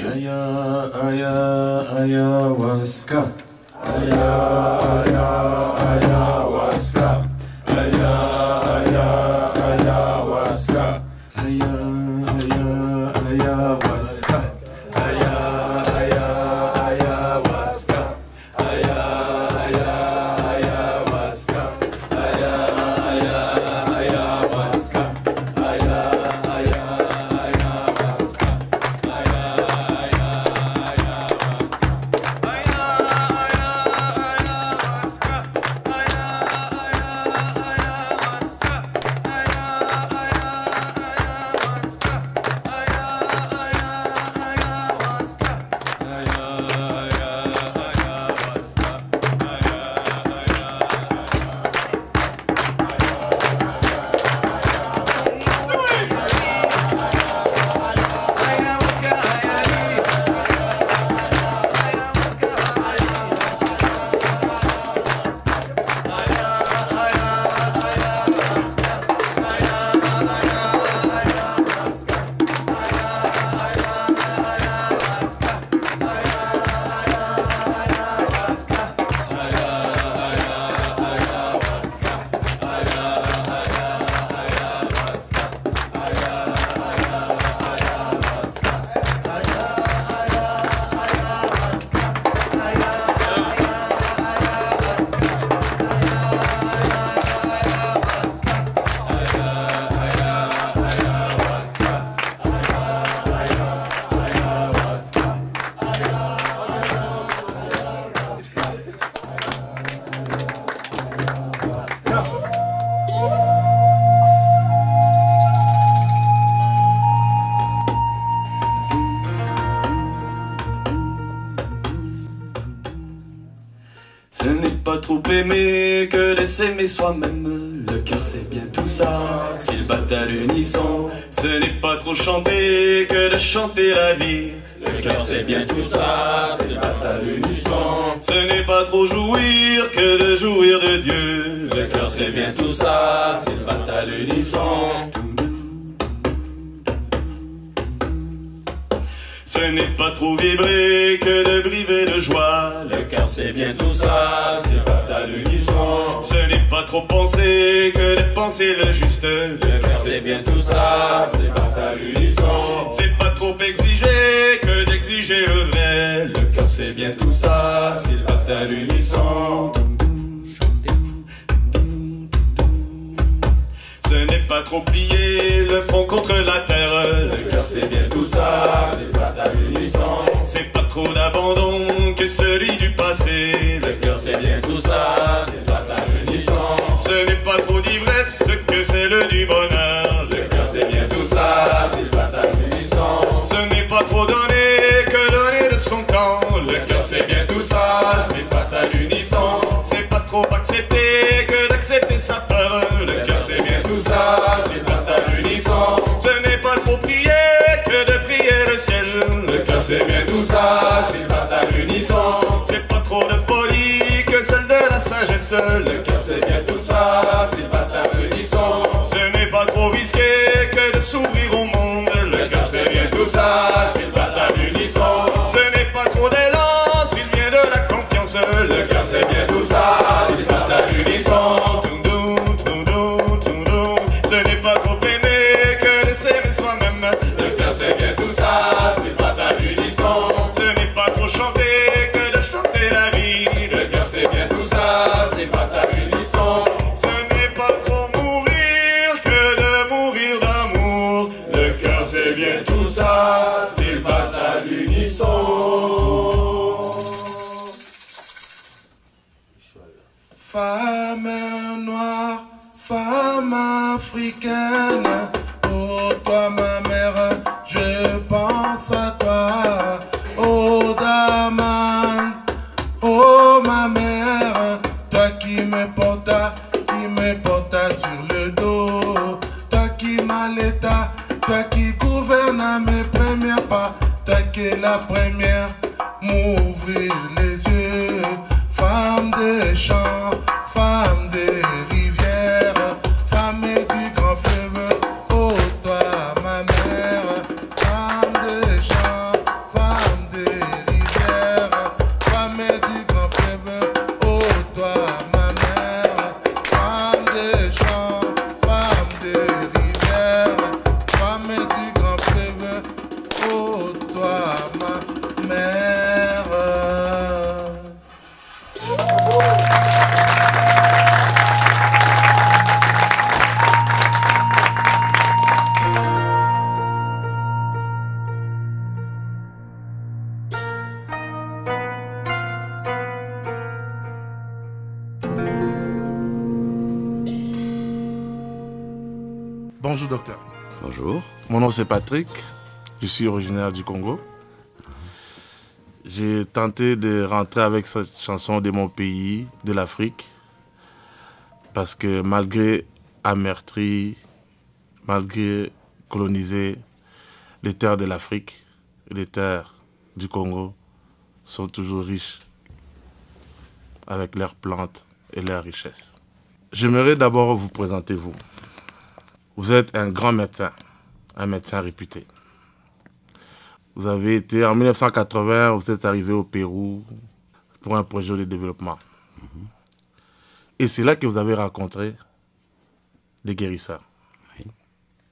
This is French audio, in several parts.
Aya, aya, ayahuasca. Aya, aya, ayahuasca. Aya, aya, ayahuasca. Aya, aya, ayahuasca. Aya, aya, ayahuasca. Aya, aya, ayahuasca. Aya, aya, ayahuasca. Aya, aya, ayahuasca. Ce n'est pas trop aimer que de s'aimer soi-même. Le cœur c'est bien tout ça, s'il bat à l'unisson. Ce n'est pas trop chanter que de chanter la vie. Le cœur c'est bien tout ça, s'il bat à l'unisson. Ce n'est pas trop jouir que de jouir de Dieu. Le cœur c'est bien tout ça, s'il bat à l'unisson. Ce n'est pas trop vibrer que de briver de joie. Le cœur c'est bien tout ça, c'est pas à l'unisson. Ce n'est pas trop penser que de penser le juste. Le cœur c'est bien tout ça, c'est pas à l'unisson. C'est pas trop exiger que d'exiger le vrai. Le cœur c'est bien tout ça, c'est pas à l'unisson. Ce n'est pas trop plier le front contre la terre. Le cœur c'est bien tout ça, c'est pas à l'unisson. C'est pas trop d'abandon que celui du passé. Le cœur c'est bien tout ça, c'est pas à l'unisson. Ce n'est pas trop d'ivresse que celle du bonheur. Le cœur c'est bien tout ça, c'est pas à l'unisson. Ce n'est pas trop donner que donner de son temps. Le cœur c'est bien tout ça, c'est pas à l'unisson. C'est pas trop accepter que d'accepter sa peur. Le cœur c'est bien tout ça, c'est pas à l'unisson. Ce n'est pas trop prier que de prier le ciel. Le cœur c'est bien tout ça, c'est pas à l'unisson. C'est pas trop de folie que celle de la sagesse. Le cœur c'est bien tout ça, c'est pas à l'unisson. Ce n'est pas trop risqué que de s'ouvrir au monde. Le cœur c'est bien tout ça, c'est pas à l'unisson. Ce n'est pas trop d'élan s'il vient de la confiance. Le cœur c'est bien tout ça, c'est pas à l'unisson. Ce n'est pas trop aimer que de s'aimer soi-même. Le cœur c'est bien tout ça, c'est pas à l'unisson. Ce n'est pas trop chanter que de chanter la vie. Le cœur c'est bien tout ça, c'est pas à l'unisson. Ce n'est pas trop mourir que de mourir d'amour. Le cœur c'est bien tout ça, c'est pas à l'unisson. Femme noire, femme africaine, oh toi ma mère, je pense à toi. Oh Daman, oh ma mère, toi qui me portas sur le dos. Toi qui m'allaita, toi qui gouvernas mes premiers pas. Toi qui es la première, m'ouvrir les yeux. Femme des champs, femme des rivières, femme du grand fleuve, oh toi ma mère. Femme des champs, femme Bonjour docteur. Bonjour. Mon nom c'est Patrick, je suis originaire du Congo. J'ai tenté de rentrer avec cette chanson de mon pays, de l'Afrique, parce que malgré amertrie, malgré coloniser, les terres de l'Afrique et les terres du Congo sont toujours riches avec leurs plantes et leurs richesses. J'aimerais d'abord vous présenter vous. Vous êtes un grand médecin, un médecin réputé. Vous avez été, en 1980, vous êtes arrivé au Pérou pour un projet de développement. Et c'est là que vous avez rencontré des guérisseurs. Oui.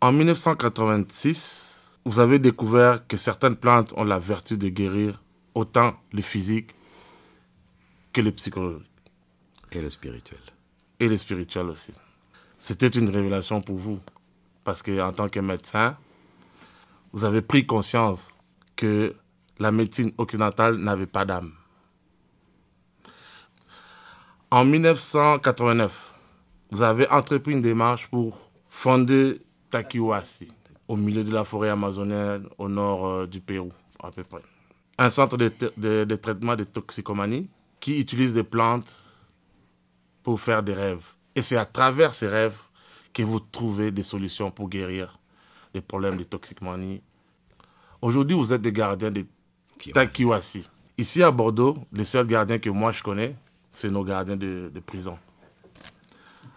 En 1986, vous avez découvert que certaines plantes ont la vertu de guérir autant le physique que le psychologique. Et le spirituel. Et le spirituel aussi. C'était une révélation pour vous. Parce qu'en tant que médecin, vous avez pris conscience que la médecine occidentale n'avait pas d'âme. En 1989, vous avez entrepris une démarche pour fonder Takiwasi, au milieu de la forêt amazonienne, au nord du Pérou, à peu près. Un centre de traitement de toxicomanie qui utilise des plantes pour faire des rêves. Et c'est à travers ces rêves que vous trouvez des solutions pour guérir les problèmes de toxicomanie. Aujourd'hui, vous êtes des gardiens de Takiwasi. Ici à Bordeaux, les seuls gardiens que moi je connais, c'est nos gardiens de prison.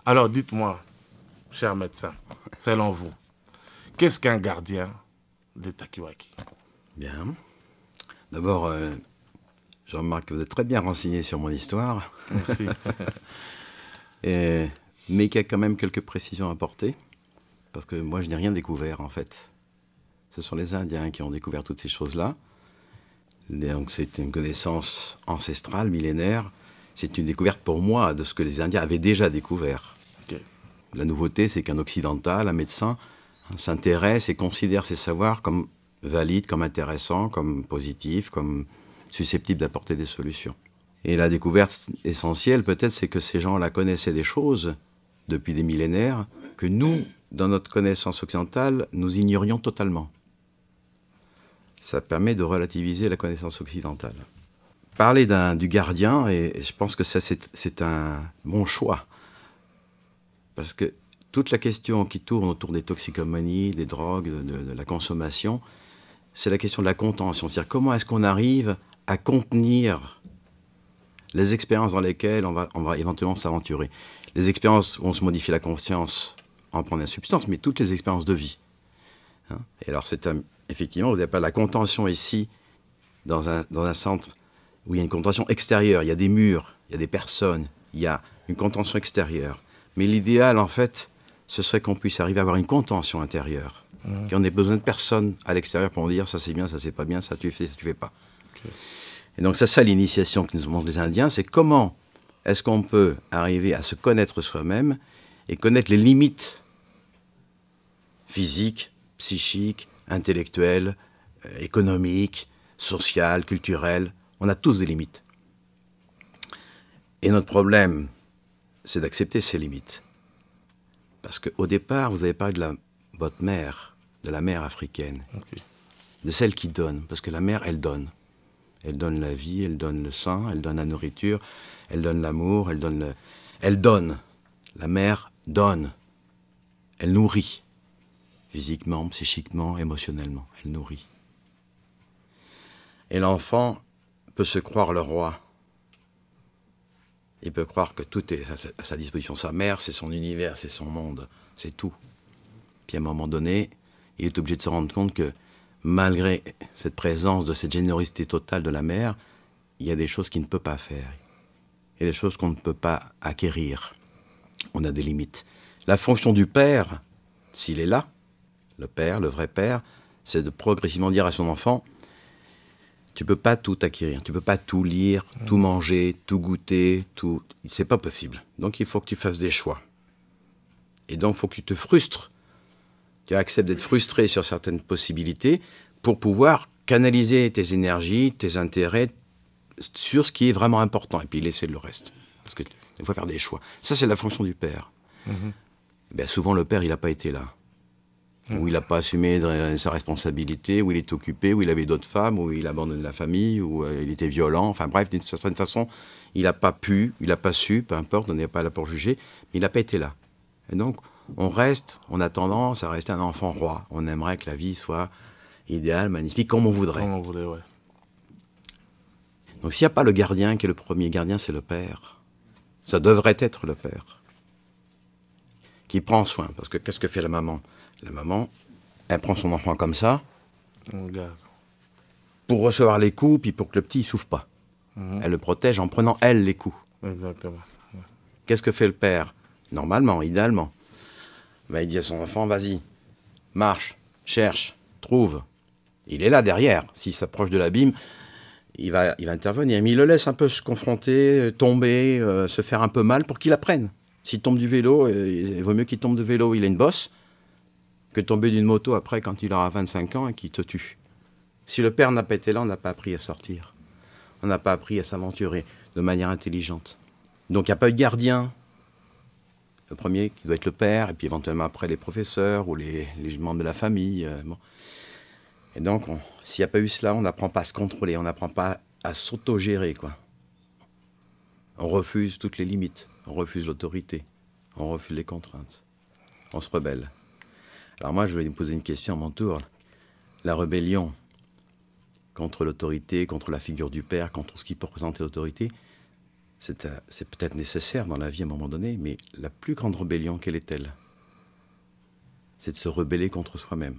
Alors dites-moi, cher médecin, selon vous, qu'est-ce qu'un gardien de Takiwasi? Bien. D'abord, je remarque que vous êtes très bien renseigné sur mon histoire. Merci. Mais qu'il y a quand même quelques précisions à apporter. Parce que moi, je n'ai rien découvert, en fait. Ce sont les Indiens qui ont découvert toutes ces choses-là. Donc, c'est une connaissance ancestrale, millénaire. C'est une découverte pour moi de ce que les Indiens avaient déjà découvert. Okay. La nouveauté, c'est qu'un occidental, un médecin, s'intéresse et considère ces savoirs comme valides, comme intéressants, comme positifs, comme susceptibles d'apporter des solutions. Et la découverte essentielle, peut-être, c'est que ces gens-là connaissaient des choses depuis des millénaires que nous, dans notre connaissance occidentale, nous ignorions totalement. Ça permet de relativiser la connaissance occidentale. Parler du gardien, et je pense que ça, c'est un bon choix. Parce que toute la question qui tourne autour des toxicomanies, des drogues, de la consommation, c'est la question de la contention. C'est-à-dire comment est-ce qu'on arrive à contenir les expériences dans lesquelles on va éventuellement s'aventurer. Les expériences où on se modifie la conscience en prenant une substance, mais toutes les expériences de vie. Hein? Et alors, effectivement, vous n'avez pas la contention ici, dans un centre où il y a une contention extérieure, il y a des murs, il y a des personnes, il y a une contention extérieure. Mais l'idéal, en fait, ce serait qu'on puisse arriver à avoir une contention intérieure. Qu'on ait besoin de personne à l'extérieur pour dire ça c'est bien, ça c'est pas bien, ça tu fais, ça tu fais pas. Okay. Et donc c'est ça l'initiation que nous montrent les Indiens, c'est comment est-ce qu'on peut arriver à se connaître soi-même et connaître les limites physiques, psychiques, intellectuelles, économiques, sociales, culturelles. On a tous des limites. Et notre problème, c'est d'accepter ces limites. Parce qu'au départ, vous avez parlé de votre mère, de la mère africaine, okay. De celle qui donne. Parce que la mère, elle donne. Elle donne la vie, elle donne le sang, elle donne la nourriture, elle donne l'amour, elle donne. La mère donne. Elle nourrit. Physiquement, psychiquement, émotionnellement. Elle nourrit. Et l'enfant peut se croire le roi. Il peut croire que tout est à sa disposition. Sa mère, c'est son univers, c'est son monde, c'est tout. Puis à un moment donné, il est obligé de se rendre compte que malgré cette présence de cette générosité totale de la mère, il y a des choses qu'il ne peut pas faire. Il y a des choses qu'on ne peut pas acquérir. On a des limites. La fonction du père, s'il est là, le père, le vrai père, c'est de progressivement dire à son enfant, tu ne peux pas tout acquérir, tu ne peux pas tout lire, tout manger, tout goûter, tout... C'est pas possible. Donc il faut que tu fasses des choix. Et donc il faut que tu te frustres. Tu acceptes d'être frustré sur certaines possibilités pour pouvoir canaliser tes énergies, tes intérêts sur ce qui est vraiment important et puis laisser le reste. Parce qu'il faut faire des choix. Ça, c'est la fonction du père. Bien, souvent, le père, il n'a pas été là. où il n'a pas assumé sa responsabilité, où il est occupé, où il avait d'autres femmes, où il a abandonné la famille, où il était violent. Enfin bref, d'une certaine façon, il n'a pas pu, il n'a pas su, peu importe, on n'est pas là pour juger, mais il n'a pas été là. Et donc, on a tendance à rester un enfant roi. On aimerait que la vie soit idéale, magnifique, comme on voudrait. Comme on voulait, ouais. Donc s'il n'y a pas le gardien, qui est le premier gardien, c'est le père. Ça devrait être le père. Qui prend soin. Parce que qu'est-ce que fait la maman? La maman, elle prend son enfant comme ça, On regarde. pour recevoir les coups, puis pour que le petit ne souffre pas. Elle le protège en prenant, elle, les coups. Exactement. Ouais. Qu'est-ce que fait le père? Normalement, idéalement. Ben, il dit à son enfant, vas-y, marche, cherche, trouve. Il est là derrière. S'il s'approche de l'abîme, il va intervenir. Mais il le laisse un peu se confronter, tomber, se faire un peu mal pour qu'il apprenne. S'il tombe du vélo, il vaut mieux qu'il tombe de vélo, il a une bosse, que tomber d'une moto après quand il aura 25 ans et qu'il te tue. Si le père n'a pas été là, on n'a pas appris à sortir. On n'a pas appris à s'aventurer de manière intelligente. Donc il n'y a pas eu de gardien. Le premier qui doit être le père, et puis éventuellement après les professeurs ou les membres de la famille. Bon. Et donc, s'il n'y a pas eu cela, on n'apprend pas à se contrôler, on n'apprend pas à s'autogérer, quoi. On refuse toutes les limites, on refuse l'autorité, on refuse les contraintes, on se rebelle. Alors moi, je vais vous poser une question à mon tour. La rébellion contre l'autorité, contre la figure du père, contre ce qui peut représenter l'autorité, c'est peut-être nécessaire dans la vie à un moment donné, mais la plus grande rébellion, quelle est-elle? C'est de se rebeller contre soi-même.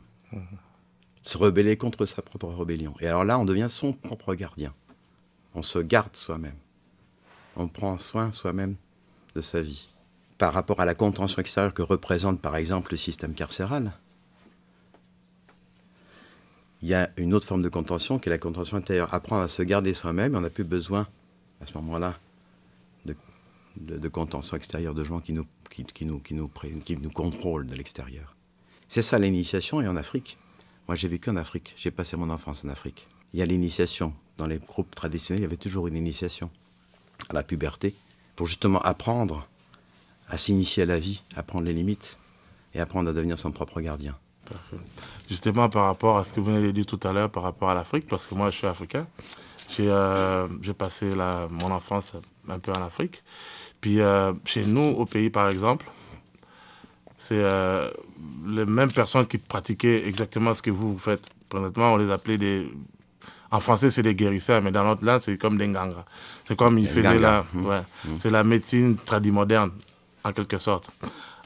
Se rebeller contre sa propre rébellion. Et alors là, on devient son propre gardien. On se garde soi-même. On prend soin soi-même de sa vie. Par rapport à la contention extérieure que représente par exemple le système carcéral, il y a une autre forme de contention qui est la contention intérieure. Apprendre à se garder soi-même, on n'a plus besoin à ce moment-là de contention extérieure, de gens qui nous contrôlent de l'extérieur. C'est ça l'initiation, et en Afrique. Moi j'ai vécu en Afrique, j'ai passé mon enfance en Afrique. Il y a l'initiation. Dans les groupes traditionnels, il y avait toujours une initiation à la puberté, pour justement apprendre à s'initier à la vie, apprendre les limites, et apprendre à devenir son propre gardien. Parfait. Justement, par rapport à ce que vous venez de dire tout à l'heure, par rapport à l'Afrique, parce que moi, je suis africain, j'ai passé mon enfance un peu en Afrique. Puis, chez nous, au pays, par exemple, c'est les mêmes personnes qui pratiquaient exactement ce que vous faites. Honnêtement, on les appelait des... En français, c'est des guérisseurs, mais dans notre langue, c'est comme des nganga. C'est comme ils faisaient c'est la médecine tradimoderne, en quelque sorte.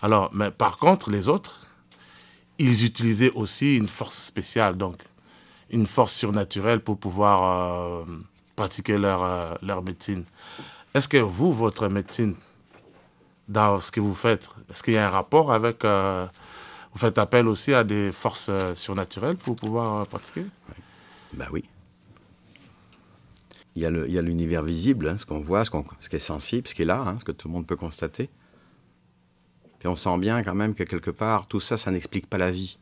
Alors, mais par contre, les autres, ils utilisaient aussi une force spéciale, donc une force surnaturelle pour pouvoir pratiquer leur médecine. Est-ce que vous, votre médecine, dans ce que vous faites, est-ce qu'il y a un rapport avec... vous faites appel aussi à des forces surnaturelles pour pouvoir pratiquer? Ben oui. Il y a l'univers visible, hein, ce qu'on voit, ce qui est sensible, ce qui est là, hein, ce que tout le monde peut constater. Puis on sent bien quand même que quelque part, tout ça, ça n'explique pas la vie.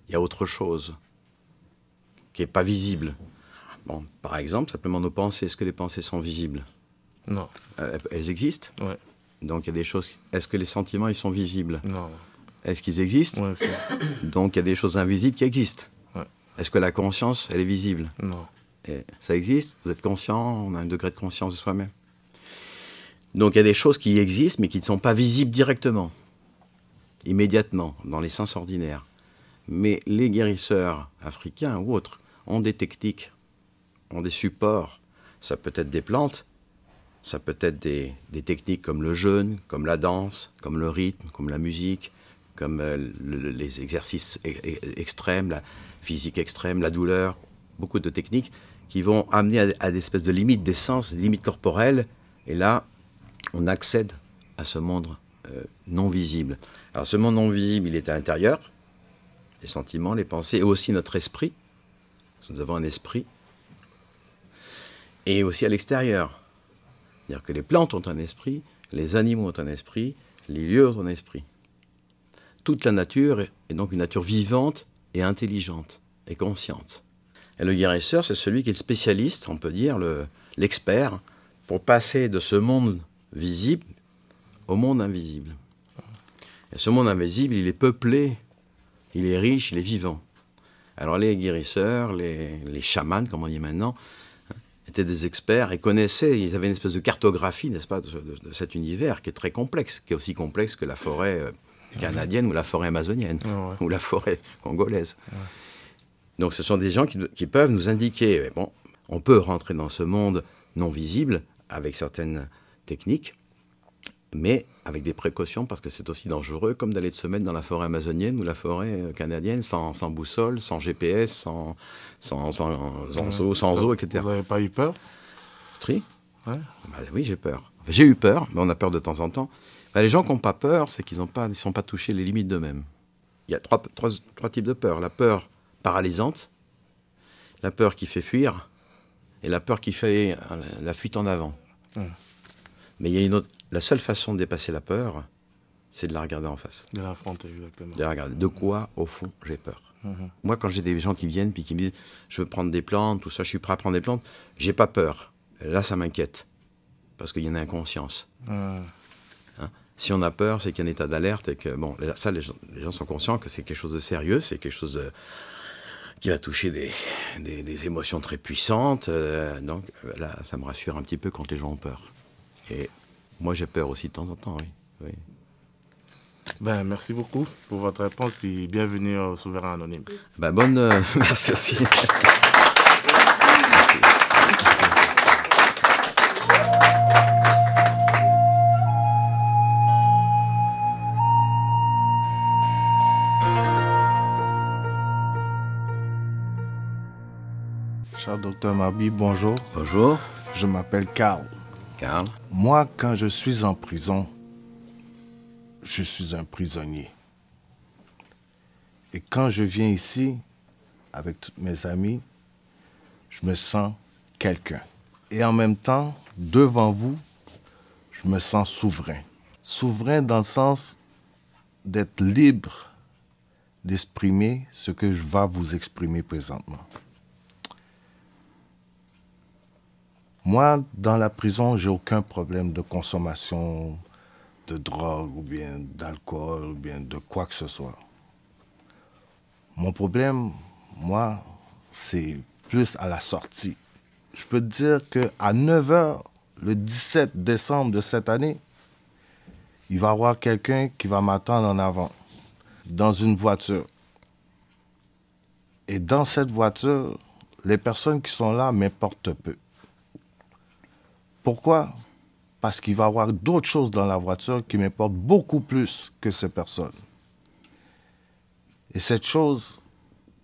Il y a autre chose qui n'est pas visible. Bon, par exemple, simplement nos pensées. Est-ce que les pensées sont visibles? Non. Elles existent? Ouais. Donc il y a des choses... Est-ce que les sentiments, ils sont visibles? Non. Est-ce qu'ils existent? Ouais, donc il y a des choses invisibles qui existent. Ouais. Est-ce que la conscience, elle est visible? Non. Et ça existe? Vous êtes conscient? On a un degré de conscience de soi-même. Donc il y a des choses qui existent, mais qui ne sont pas visibles directement, immédiatement, dans les sens ordinaires. Mais les guérisseurs africains ou autres ont des techniques, ont des supports. Ça peut être des plantes, ça peut être des techniques comme le jeûne, comme la danse, comme le rythme, comme la musique, comme les exercices extrêmes, la physique extrême, la douleur, beaucoup de techniques qui vont amener à des espèces de limites des sens, des limites corporelles. Et là, on accède à ce monde non visible. Alors ce monde non visible, il est à l'intérieur, les sentiments, les pensées, et aussi notre esprit. Nous avons un esprit. Et aussi à l'extérieur. C'est-à-dire que les plantes ont un esprit, les animaux ont un esprit, les lieux ont un esprit. Toute la nature est donc une nature vivante et intelligente et consciente. Et le guérisseur, c'est celui qui est le spécialiste, on peut dire, l'expert, pour passer de ce monde visible au monde invisible. Et ce monde invisible, il est peuplé il est riche, il est vivant. Alors les guérisseurs, les chamans, comme on dit maintenant, étaient des experts et connaissaient, ils avaient une espèce de cartographie, n'est-ce pas, de cet univers qui est très complexe, qui est aussi complexe que la forêt canadienne ou la forêt amazonienne, ou la forêt congolaise. Donc ce sont des gens qui peuvent nous indiquer, bon, on peut rentrer dans ce monde non visible avec certaines techniques, mais avec des précautions, parce que c'est aussi dangereux, comme d'aller se mettre dans la forêt amazonienne ou la forêt canadienne sans boussole, sans GPS, sans eau, etc. Vous n'avez pas eu peur? Oui, j'ai peur. Enfin, j'ai eu peur, mais on a peur de temps en temps. Les gens qui n'ont pas peur, c'est qu'ils ne sont pas touchés les limites d'eux-mêmes. Il y a trois types de peur. La peur paralysante, la peur qui fait fuir, et la peur qui fait la fuite en avant. Mais il y a une autre. La seule façon de dépasser la peur, c'est de la regarder en face. De l'affronter, exactement. De la regarder. De quoi, au fond, j'ai peur. Moi, quand j'ai des gens qui viennent puis qui me disent « je veux prendre des plantes, tout ça, je suis prêt à prendre des plantes », j'ai pas peur. Là, ça m'inquiète. Parce qu'il y en a inconscience. Si on a peur, c'est qu'il y a un état d'alerte et que, bon, ça, les gens sont conscients que c'est quelque chose de sérieux, c'est quelque chose qui va toucher des émotions très puissantes. Donc là, ça me rassure un petit peu quand les gens ont peur. Et moi, j'ai peur aussi de temps en temps, oui. Ben, merci beaucoup pour votre réponse, puis bienvenue au Souverain Anonyme. Ben, merci aussi. Merci. Cher docteur Mabi, bonjour. Bonjour. Je m'appelle Karl. Karl. Moi, quand je suis en prison, je suis un prisonnier. Et quand je viens ici, avec tous mes amis, je me sens quelqu'un. Et en même temps, devant vous, je me sens souverain. Souverain dans le sens d'être libre d'exprimer ce que je vais vous exprimer présentement. Moi, dans la prison, j'ai aucun problème de consommation de drogue ou bien d'alcool ou bien de quoi que ce soit. Mon problème, moi, c'est plus à la sortie. Je peux te dire qu'à 9 h, le 17 décembre de cette année, il va y avoir quelqu'un qui va m'attendre en avant, dans une voiture. Et dans cette voiture, les personnes qui sont là m'importent peu. Pourquoi? Parce qu'il va y avoir d'autres choses dans la voiture qui m'importent beaucoup plus que ces personnes. Et cette chose,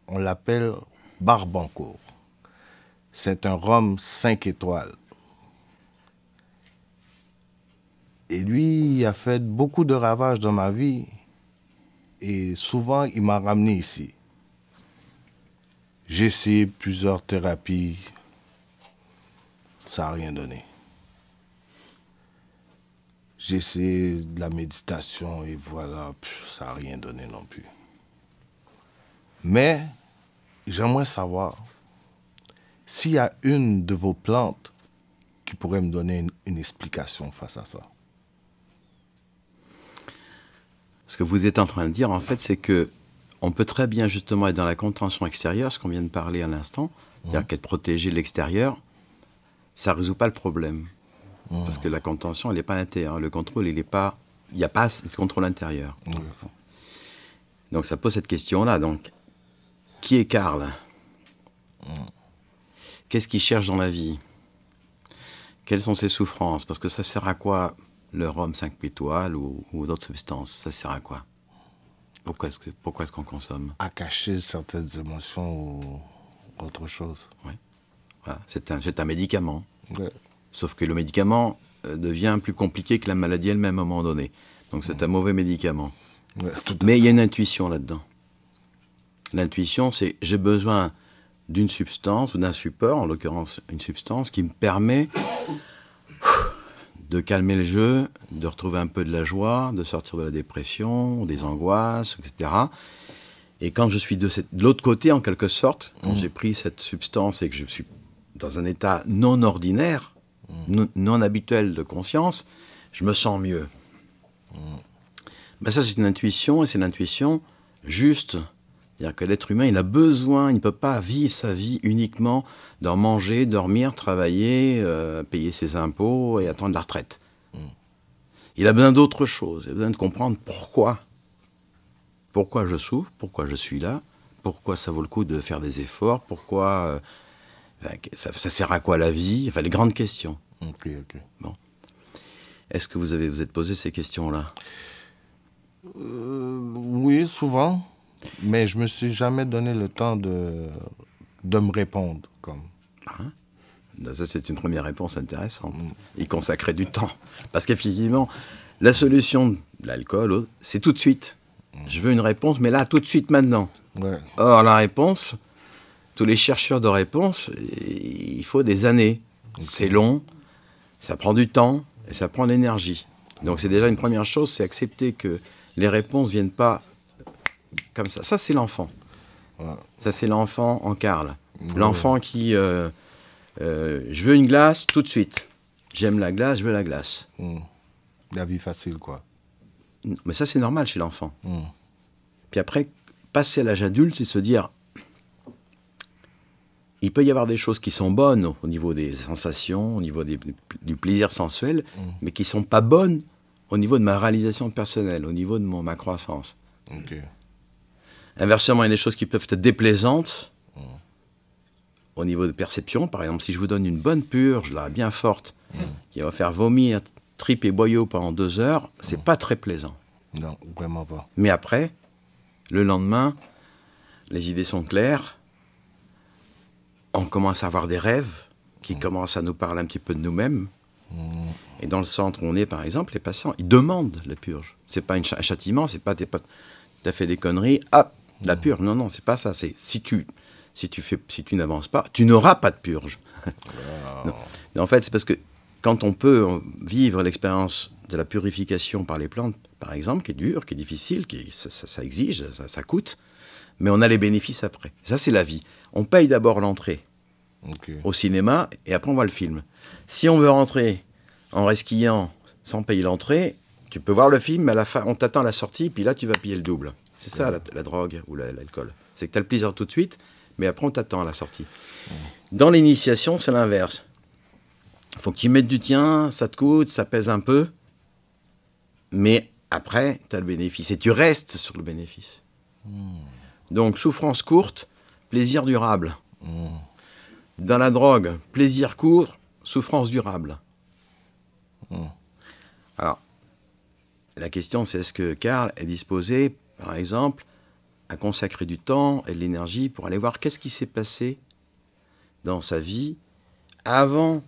on l'appelle Barbancourt. C'est un rhum 5 étoiles. Et lui, il a fait beaucoup de ravages dans ma vie. Et souvent, il m'a ramené ici. J'ai essayé plusieurs thérapies. Ça n'a rien donné. J'ai essayé de la méditation et voilà, ça n'a rien donné non plus. Mais j'aimerais savoir s'il y a une de vos plantes qui pourrait me donner une explication face à ça. Ce que vous êtes en train de dire, en fait, c'est que on peut très bien justement être dans la contention extérieure, ce qu'on vient de parler à l'instant, c'est-à-dire qu'être protégé de l'extérieur, ça ne résout pas le problème. Parce que la contention, elle n'est pas à l'intérieur. Le contrôle, il n'est pas... Il n'y a pas de contrôle intérieur. Donc ça pose cette question-là. Donc, qui est Karl? Qu'est-ce qu'il cherche dans la vie? Quelles sont ses souffrances? Parce que ça sert à quoi le rhum 5 étoiles ou d'autres substances? Ça sert à quoi? Pourquoi est-ce qu'on consomme? À cacher certaines émotions ou autre chose. Oui. Voilà. C'est un médicament. Ouais. Sauf que le médicament devient plus compliqué que la maladie elle-même à un moment donné. Donc c'est un mauvais médicament. Ouais, mais il y a une intuition là-dedans. L'intuition, c'est j'ai besoin d'une substance ou d'un support, en l'occurrence une substance, qui me permet de calmer le jeu, de retrouver un peu de la joie, de sortir de la dépression, des angoisses, etc. Et quand je suis de l'autre côté, en quelque sorte, quand j'ai pris cette substance et que je suis dans un état non ordinaire, non habituel de conscience, je me sens mieux. Ben ça, c'est une intuition, et c'est l'intuition juste C'est-à-dire que l'être humain, il a besoin, il ne peut pas vivre sa vie uniquement d'en manger, dormir, travailler, payer ses impôts et attendre la retraite. Il a besoin d'autre chose. Il a besoin de comprendre pourquoi. Pourquoi je souffre, pourquoi je suis là, pourquoi ça vaut le coup de faire des efforts, pourquoi ça sert à quoi la vie, enfin les grandes questions. Ok. Bon. Est-ce que vous êtes posé ces questions-là? Oui, souvent. Mais je me suis jamais donné le temps de me répondre. Comme. Ça, c'est une première réponse intéressante. Y consacrer du temps. Parce qu'effectivement, la solution de l'alcool, c'est tout de suite. Je veux une réponse, mais là, tout de suite, maintenant. Ouais. Or, la réponse, tous les chercheurs de réponse, il faut des années. Okay. C'est long, ça prend du temps et ça prend de l'énergie. Donc, c'est déjà une première chose, c'est accepter que les réponses ne viennent pas comme ça. Ça, c'est l'enfant. Ouais. Ça, c'est l'enfant en Karl. Ouais. L'enfant qui... je veux une glace tout de suite. J'aime la glace, je veux la glace. La vie facile, quoi. Mais ça, c'est normal chez l'enfant. Puis après, passer à l'âge adulte, c'est se dire... Il peut y avoir des choses qui sont bonnes au niveau des sensations, au niveau du plaisir sensuel, mais qui ne sont pas bonnes au niveau de ma réalisation personnelle, au niveau de ma croissance. Okay. Inversement, il y a des choses qui peuvent être déplaisantes au niveau de perception. Par exemple, si je vous donne une bonne purge, là, bien forte, qui va faire vomir, tripes et boyaux pendant 2 heures, c'est pas très plaisant. Non, vraiment pas. Mais après, le lendemain, les idées sont claires, on commence à avoir des rêves qui commencent à nous parler un petit peu de nous-mêmes. Et dans le centre où on est, par exemple, les patients, ils demandent la purge. C'est pas un châtiment, c'est pas t'as fait des conneries, hop, la purge. Non, non, c'est pas ça. C'est si tu n'avances pas, tu n'auras pas de purge. Wow. En fait, c'est parce que quand on peut vivre l'expérience de la purification par les plantes, par exemple, qui est dure, qui est difficile, ça exige, ça coûte, mais on a les bénéfices après. Ça, c'est la vie. On paye d'abord l'entrée au cinéma et après on voit le film. Si on veut rentrer en resquillant sans payer l'entrée, tu peux voir le film, mais à la fin, on t'attend à la sortie, puis là, tu vas payer le double. C'est ça, la drogue ou l'alcool. C'est que tu as le plaisir tout de suite, mais après, on t'attend à la sortie. Dans l'initiation, c'est l'inverse. Il faut que tu mettes du tien, ça te coûte, ça pèse un peu, mais après, tu as le bénéfice. Et tu restes sur le bénéfice. Donc, souffrance courte, plaisir durable. Dans la drogue, plaisir court, souffrance durable. Alors, la question, c'est est-ce que Karl est disposé, par exemple, à consacrer du temps et de l'énergie pour aller voir qu'est-ce qui s'est passé dans sa vie avant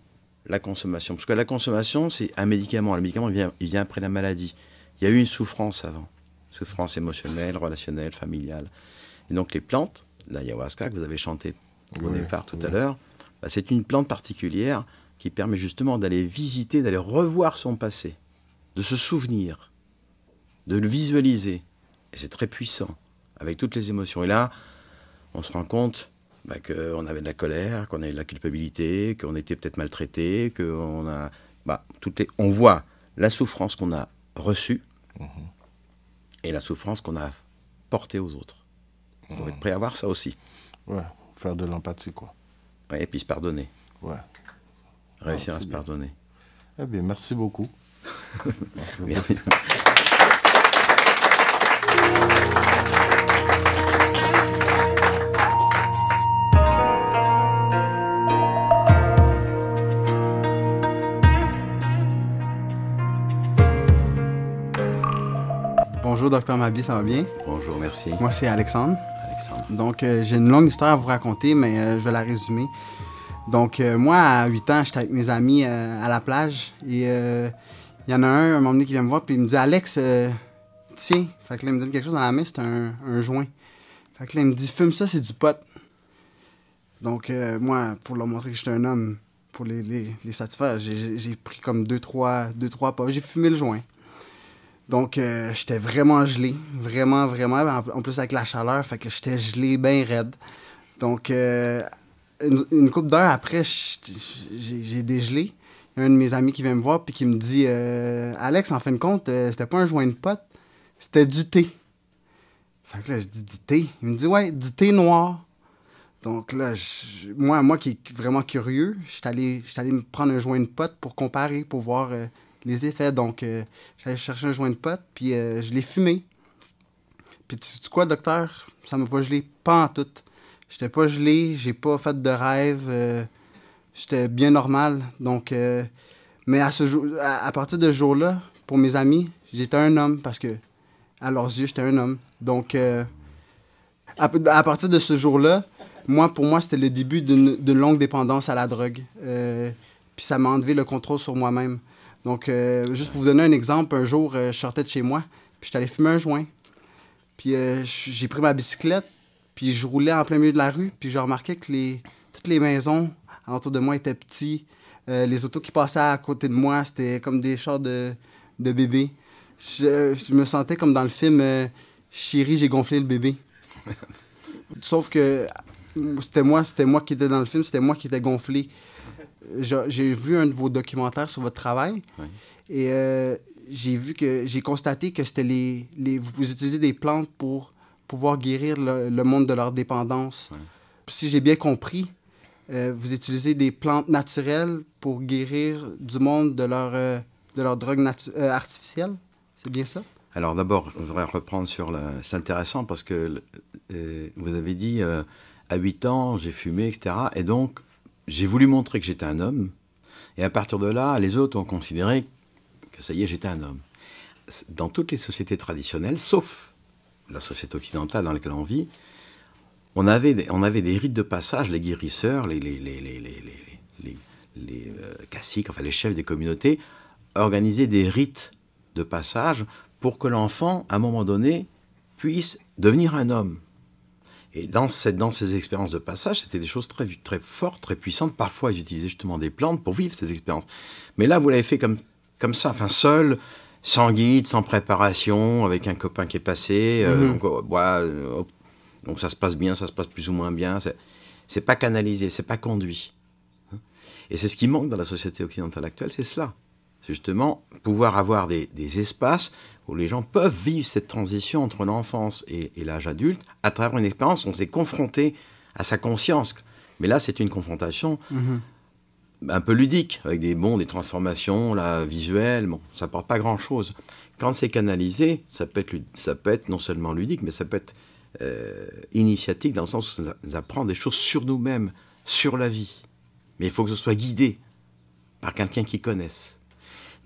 la consommation. Parce que la consommation, c'est un médicament. Le médicament, il vient après la maladie. Il y a eu une souffrance avant. Souffrance émotionnelle, relationnelle, familiale. Et donc les plantes, l'ayahuasca que vous avez chanté au départ tout à l'heure, bah, c'est une plante particulière qui permet justement d'aller visiter, d'aller revoir son passé, de se souvenir, de le visualiser. Et c'est très puissant, avec toutes les émotions. Et là, on se rend compte bah, qu'on avait de la colère, qu'on avait de la culpabilité, qu'on était peut-être maltraité, qu'on a... Bah, on voit la souffrance qu'on a reçue et la souffrance qu'on a portée aux autres. Il faut être prêt à voir ça aussi. Ouais, faire de l'empathie, quoi. Ouais, et puis se pardonner. Ouais. Réussir à se pardonner. Eh bien, merci beaucoup. Merci. Bonjour, Dr Mabie, ça va bien? Bonjour, merci. Moi, c'est Alexandre. Alexandre. Donc, j'ai une longue histoire à vous raconter, mais je vais la résumer. Donc, moi, à 8 ans, j'étais avec mes amis à la plage et il y en a un moment donné qui vient me voir puis il me dit « Alex, tiens. » Fait que là, il me donne quelque chose dans la main, c'est un joint. Fait que là, il me dit « Fume ça, c'est du pot. » Donc, moi, pour leur montrer que j'étais un homme, pour les satisfaire, j'ai pris comme 2-3 pas. J'ai fumé le joint. Donc, j'étais vraiment gelé. Vraiment, vraiment. En plus, avec la chaleur, fait que j'étais gelé bien raide. Donc, une couple d'heures après, j'ai dégelé. Il y a un de mes amis qui vient me voir puis qui me dit Alex, en fin de compte, c'était pas un joint de pot, c'était du thé. Fait que là, je dis du thé. Il me dit, ouais, du thé noir. Donc là, moi qui est vraiment curieux, je suis allé me prendre un joint de pote pour comparer, pour voir les effets. Donc, j'allais chercher un joint de pote, puis je l'ai fumé. Puis tu sais quoi, docteur? Ça m'a pas gelé, pas en tout. J'étais pas gelé, j'ai pas fait de rêve, j'étais bien normal. Donc, mais à partir de ce jour-là, pour mes amis, j'étais un homme, parce que à leurs yeux, j'étais un homme. Donc, à partir de ce jour-là, pour moi, c'était le début d'une longue dépendance à la drogue. Puis ça m'a enlevé le contrôle sur moi-même. Donc, juste pour vous donner un exemple, un jour, je sortais de chez moi, puis j'étais allé fumer un joint. Puis j'ai pris ma bicyclette, puis je roulais en plein milieu de la rue, puis j'ai remarqué que toutes les maisons autour de moi étaient petites. Les autos qui passaient à côté de moi, c'était comme des chars de bébés. Je me sentais comme dans le film Chérie, j'ai gonflé le bébé. Sauf que c'était moi qui étais dans le film, c'était moi qui étais gonflé. J'ai vu un de vos documentaires sur votre travail, oui. Et j'ai constaté que c'était vous utilisez des plantes pour pouvoir guérir le monde de leur dépendance. Oui. Si j'ai bien compris, vous utilisez des plantes naturelles pour guérir du monde de leur drogue artificielle. C'est bien ça? Alors d'abord, je voudrais reprendre c'est intéressant parce que vous avez dit à 8 ans, j'ai fumé, etc. Et donc, j'ai voulu montrer que j'étais un homme. Et à partir de là, les autres ont considéré que ça y est, j'étais un homme. Dans toutes les sociétés traditionnelles, sauf la société occidentale dans laquelle on vit, on avait des rites de passage, les guérisseurs, les caciques, enfin les chefs des communautés, organisaient des rites de passage pour que l'enfant, à un moment donné, puisse devenir un homme. Et dans ces expériences de passage, c'était des choses très, très fortes, très puissantes. Parfois, ils utilisaient justement des plantes pour vivre ces expériences. Mais là, vous l'avez fait comme ça, enfin seul, sans guide, sans préparation, avec un copain qui est passé. Donc ça se passe bien, ça se passe plus ou moins bien. C'est pas canalisé, c'est pas conduit. Et c'est ce qui manque dans la société occidentale actuelle, c'est cela. C'est justement pouvoir avoir des espaces où les gens peuvent vivre cette transition entre l'enfance et l'âge adulte à travers une expérience où on s'est confronté à sa conscience. Mais là, c'est une confrontation un peu ludique, avec des transformations là, visuelles. Bon, ça n'apporte pas grand-chose. Quand c'est canalisé, ça peut être non seulement ludique, mais ça peut être initiatique dans le sens où ça nous apprend des choses sur nous-mêmes, sur la vie. Mais il faut que ce soit guidé par quelqu'un qui connaisse.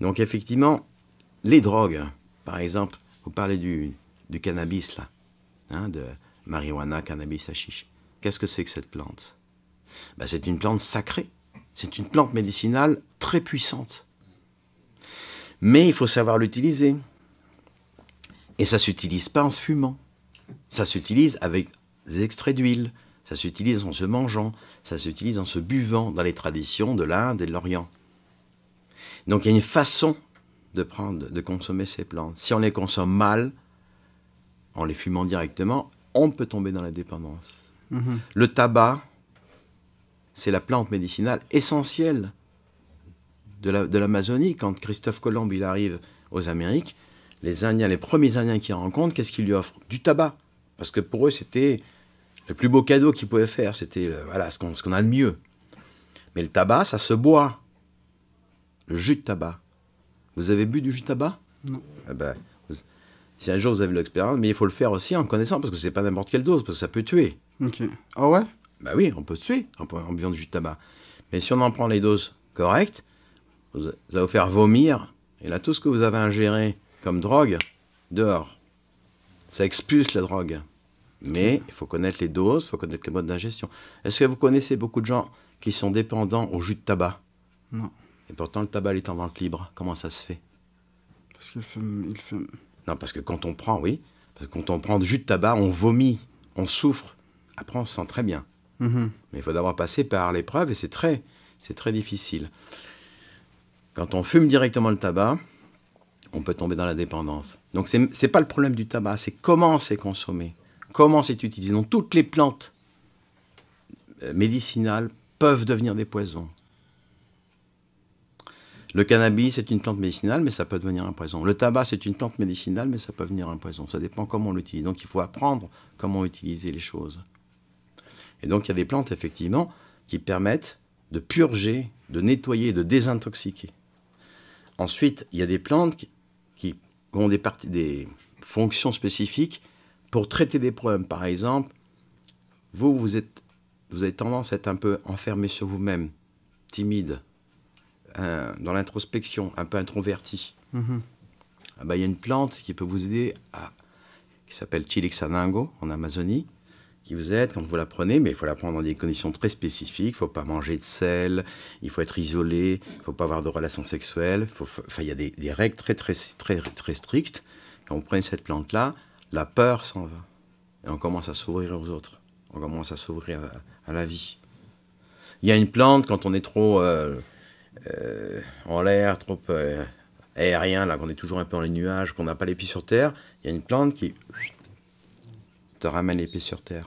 Donc effectivement, les drogues, par exemple, vous parlez du cannabis, là, hein, de marijuana, cannabis, hashish. Qu'est-ce que c'est que cette plante? C'est une plante sacrée. C'est une plante médicinale très puissante. Mais il faut savoir l'utiliser. Et ça ne s'utilise pas en se fumant. Ça s'utilise avec des extraits d'huile. Ça s'utilise en se mangeant. Ça s'utilise en se buvant dans les traditions de l'Inde et de l'Orient. Donc il y a une façon de consommer ces plantes. Si on les consomme mal, en les fumant directement, on peut tomber dans la dépendance. Le tabac, c'est la plante médicinale essentielle de l'Amazonie. Quand Christophe Colomb il arrive aux Amériques, les premiers Indiens qu'il rencontre, qu'est-ce qu'ils lui offrent? Du tabac. Parce que pour eux, c'était le plus beau cadeau qu'ils pouvaient faire. C'était ce qu'on a de mieux. Mais le tabac, ça se boit. Le jus de tabac. Vous avez bu du jus de tabac? Non. Si un jour vous avez l'expérience, mais il faut le faire aussi en connaissant, parce que c'est pas n'importe quelle dose, parce que ça peut tuer. Ok. Ah ouais? Oui, on peut se tuer en buvant du jus de tabac. Mais si on en prend les doses correctes, ça va vous faire vomir, et là, tout ce que vous avez ingéré comme drogue, dehors. Ça expulse la drogue. Mais il faut connaître les doses, il faut connaître les modes d'ingestion. Est-ce que vous connaissez beaucoup de gens qui sont dépendants au jus de tabac? Non. Et pourtant, le tabac est en vente libre. Comment ça se fait? Parce qu'il fume. Non, parce que quand on prend du jus de tabac, on vomit, on souffre. Après, on se sent très bien. Mais il faut d'abord passer par l'épreuve et c'est très difficile. Quand on fume directement le tabac, on peut tomber dans la dépendance. Donc, c'est pas le problème du tabac, c'est comment c'est consommé, comment c'est utilisé. Donc, toutes les plantes médicinales peuvent devenir des poisons. Le cannabis, c'est une plante médicinale, mais ça peut devenir un poison. Le tabac, c'est une plante médicinale, mais ça peut devenir un poison. Ça dépend comment on l'utilise. Donc, il faut apprendre comment utiliser les choses. Et donc, il y a des plantes, effectivement, qui permettent de purger, de nettoyer, de désintoxiquer. Ensuite, il y a des plantes qui ont des fonctions spécifiques pour traiter des problèmes. Par exemple, vous avez tendance à être un peu enfermé sur vous-même, timide, dans l'introspection, un peu introverti. Ah bah, y a une plante qui peut vous aider, qui s'appelle Chilixanango, en Amazonie, qui vous aide quand vous la prenez, mais il faut la prendre dans des conditions très spécifiques. Il ne faut pas manger de sel, il faut être isolé, il ne faut pas avoir de relations sexuelles. Il y a des règles très strictes. Quand vous prenez cette plante-là, la peur s'en va. Et on commence à s'ouvrir aux autres. On commence à s'ouvrir à la vie. Il y a une plante, quand on est trop en l'air, trop aérien, là, qu'on est toujours un peu dans les nuages, qu'on n'a pas les pieds sur terre, il y a une plante qui te ramène les pieds sur terre.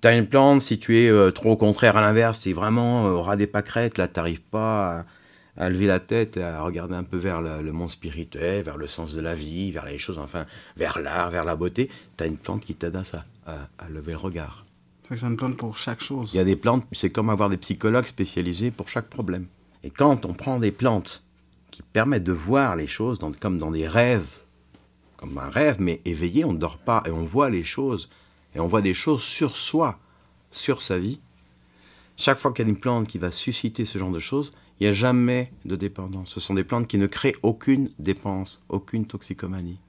Tu as une plante, si tu es trop au contraire, à l'inverse, c'est vraiment au ras des pâquerettes, là, tu n'arrives pas à lever la tête, à regarder un peu vers le monde spirituel, vers le sens de la vie, vers les choses, enfin, vers l'art, vers la beauté. Tu as une plante qui t'aide à ça, à lever le regard. C'est une plante pour chaque chose. Il y a des plantes, c'est comme avoir des psychologues spécialisés pour chaque problème. Et quand on prend des plantes qui permettent de voir les choses comme dans des rêves, comme un rêve, mais éveillé, on ne dort pas, et on voit les choses, et on voit des choses sur soi, sur sa vie. Chaque fois qu'il y a une plante qui va susciter ce genre de choses, il n'y a jamais de dépendance. Ce sont des plantes qui ne créent aucune dépendance, aucune toxicomanie.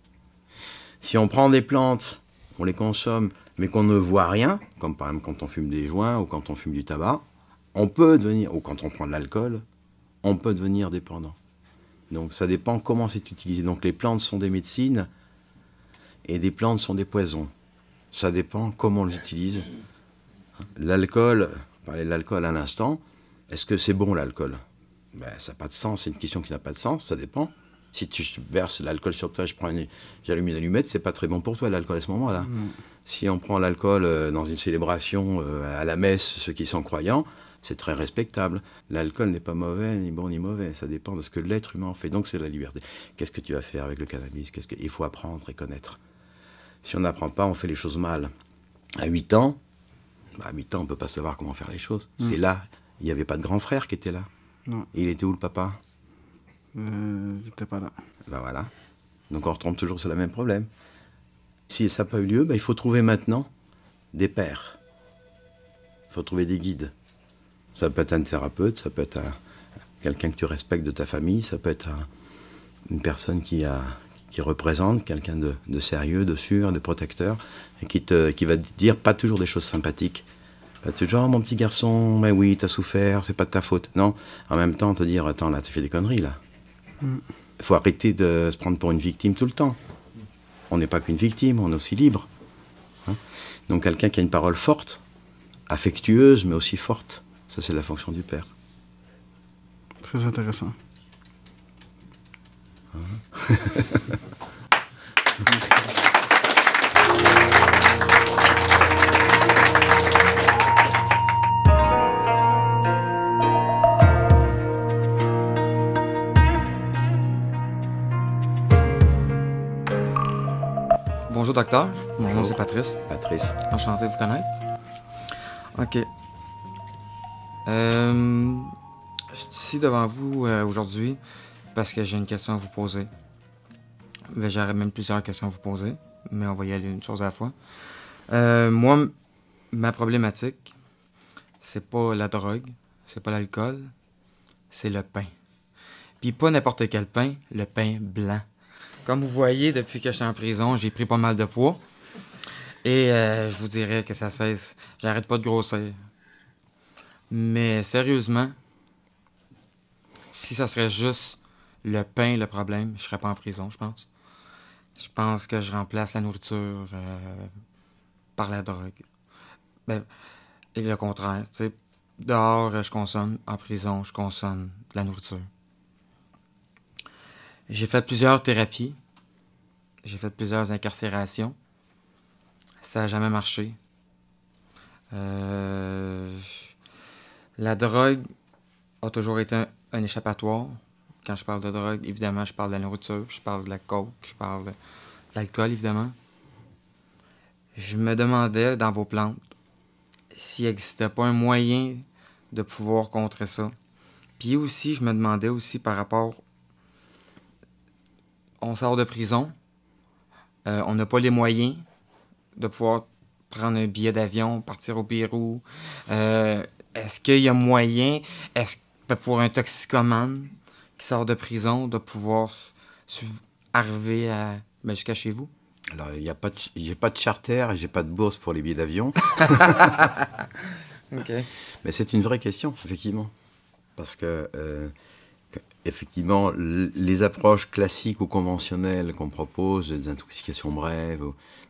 Si on prend des plantes, on les consomme, mais qu'on ne voit rien, comme par exemple quand on fume des joints ou quand on fume du tabac, on peut devenir, ou quand on prend de l'alcool, on peut devenir dépendant. Donc ça dépend comment c'est utilisé. Donc les plantes sont des médecines et des plantes sont des poisons. Ça dépend comment on les utilise. L'alcool, on parlait de l'alcool à l'instant, est-ce que c'est bon l'alcool? Ben, ça n'a pas de sens, c'est une question qui n'a pas de sens, ça dépend. Si tu verses l'alcool sur toi, j'allume une allumette, c'est pas très bon pour toi l'alcool à ce moment-là. Si on prend l'alcool dans une célébration à la messe, ceux qui sont croyants, c'est très respectable. L'alcool n'est pas mauvais, ni bon ni mauvais, ça dépend de ce que l'être humain en fait. Donc c'est la liberté. Qu'est-ce que tu vas faire avec le cannabis? Il faut apprendre et connaître. Si on n'apprend pas, on fait les choses mal. À 8 ans, on ne peut pas savoir comment faire les choses. C'est là, il n'y avait pas de grand frère qui était là. Non. Et il était où le papa? Il n'était pas là. Ben voilà. Donc on retombe toujours sur le même problème. Si ça n'a pas eu lieu, il faut trouver maintenant des pères. Il faut trouver des guides. Ça peut être un thérapeute, ça peut être quelqu'un que tu respectes de ta famille, ça peut être une personne qui représente quelqu'un de sérieux, de sûr, de protecteur, et qui va te dire pas toujours des choses sympathiques. Pas toujours, mon petit garçon, mais oui, t'as souffert, c'est pas de ta faute. Non, en même temps, te dire, attends, là, tu fais des conneries, là. Il faut arrêter de se prendre pour une victime tout le temps. On n'est pas qu'une victime, on est aussi libre. Hein? Donc quelqu'un qui a une parole forte, affectueuse, mais aussi forte, ça c'est la fonction du père. Très intéressant. Bonjour docteur, mon nom c'est Patrice. Patrice. Enchanté de vous connaître. Ok. Je suis ici devant vous aujourd'hui parce que j'ai une question à vous poser. J'aurais même plusieurs questions à vous poser, mais on va y aller une chose à la fois. Moi, ma problématique, c'est pas la drogue, c'est pas l'alcool, c'est le pain. Puis pas n'importe quel pain, le pain blanc. Comme vous voyez, depuis que je suis en prison, j'ai pris pas mal de poids. Et je vous dirais que ça cesse. J'arrête pas de grossir. Mais sérieusement, si ça serait juste le pain le problème, je serais pas en prison, je pense. Je pense que je remplace la nourriture par la drogue. Et le contraire, tu sais. Dehors, je consomme. En prison, je consomme de la nourriture. J'ai fait plusieurs thérapies. J'ai fait plusieurs incarcérations. Ça n'a jamais marché. La drogue, a toujours été un échappatoire. Quand je parle de drogue, évidemment, je parle de la nourriture, je parle de la coke, je parle de l'alcool, évidemment. Je me demandais, dans vos plantes, s'il n'existait pas un moyen de pouvoir contrer ça. Puis aussi, je me demandais aussi par rapport... On sort de prison, on n'a pas les moyens de pouvoir prendre un billet d'avion, partir au Pérou. Est-ce qu'il y a moyen, pour un toxicomane qui sort de prison, de pouvoir arriver jusqu'à chez vous? Alors, j'ai pas de charter et j'ai pas de bourse pour les billets d'avion. Okay. Mais c'est une vraie question, effectivement. Parce que, effectivement, les approches classiques ou conventionnelles qu'on propose, des intoxications brèves,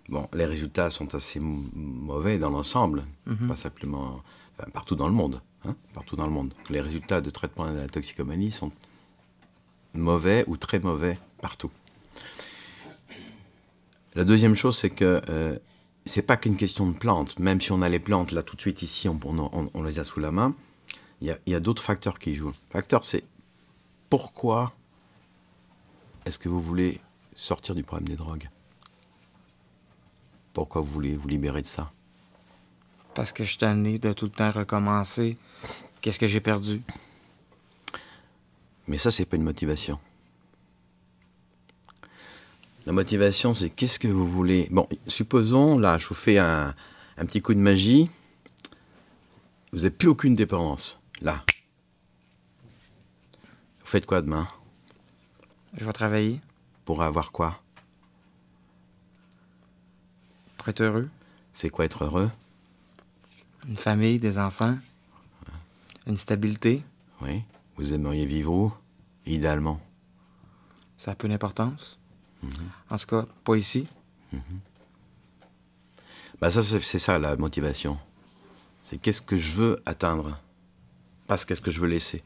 bon, les résultats sont assez mauvais dans l'ensemble, pas simplement, enfin, partout dans le monde. Hein, partout dans le monde. Les résultats de traitement de la toxicomanie sont mauvais ou très mauvais partout. La deuxième chose, c'est que c'est pas qu'une question de plantes. Même si on a les plantes là tout de suite ici, on les a sous la main, il y a d'autres facteurs qui jouent. Le facteur, c'est pourquoi est-ce que vous voulez sortir du problème des drogues? Pourquoi vous voulez vous libérer de ça? Parce que je suis tanné de tout le temps recommencer. Qu'est-ce que j'ai perdu? Mais ça, c'est pas une motivation. La motivation, c'est qu'est-ce que vous voulez... Bon, supposons, là, je vous fais un petit coup de magie. Vous n'avez plus aucune dépendance. Là. Vous faites quoi demain? Je vais travailler. Pour avoir quoi? Pour être heureux. C'est quoi être heureux? Une famille, des enfants. Une stabilité. Oui. Vous aimeriez vivre où, idéalement? Ça a peu d'importance. En ce cas, pas ici. Bah ça, c'est ça, la motivation. C'est qu'est-ce que je veux atteindre, pas qu'est-ce que je veux laisser.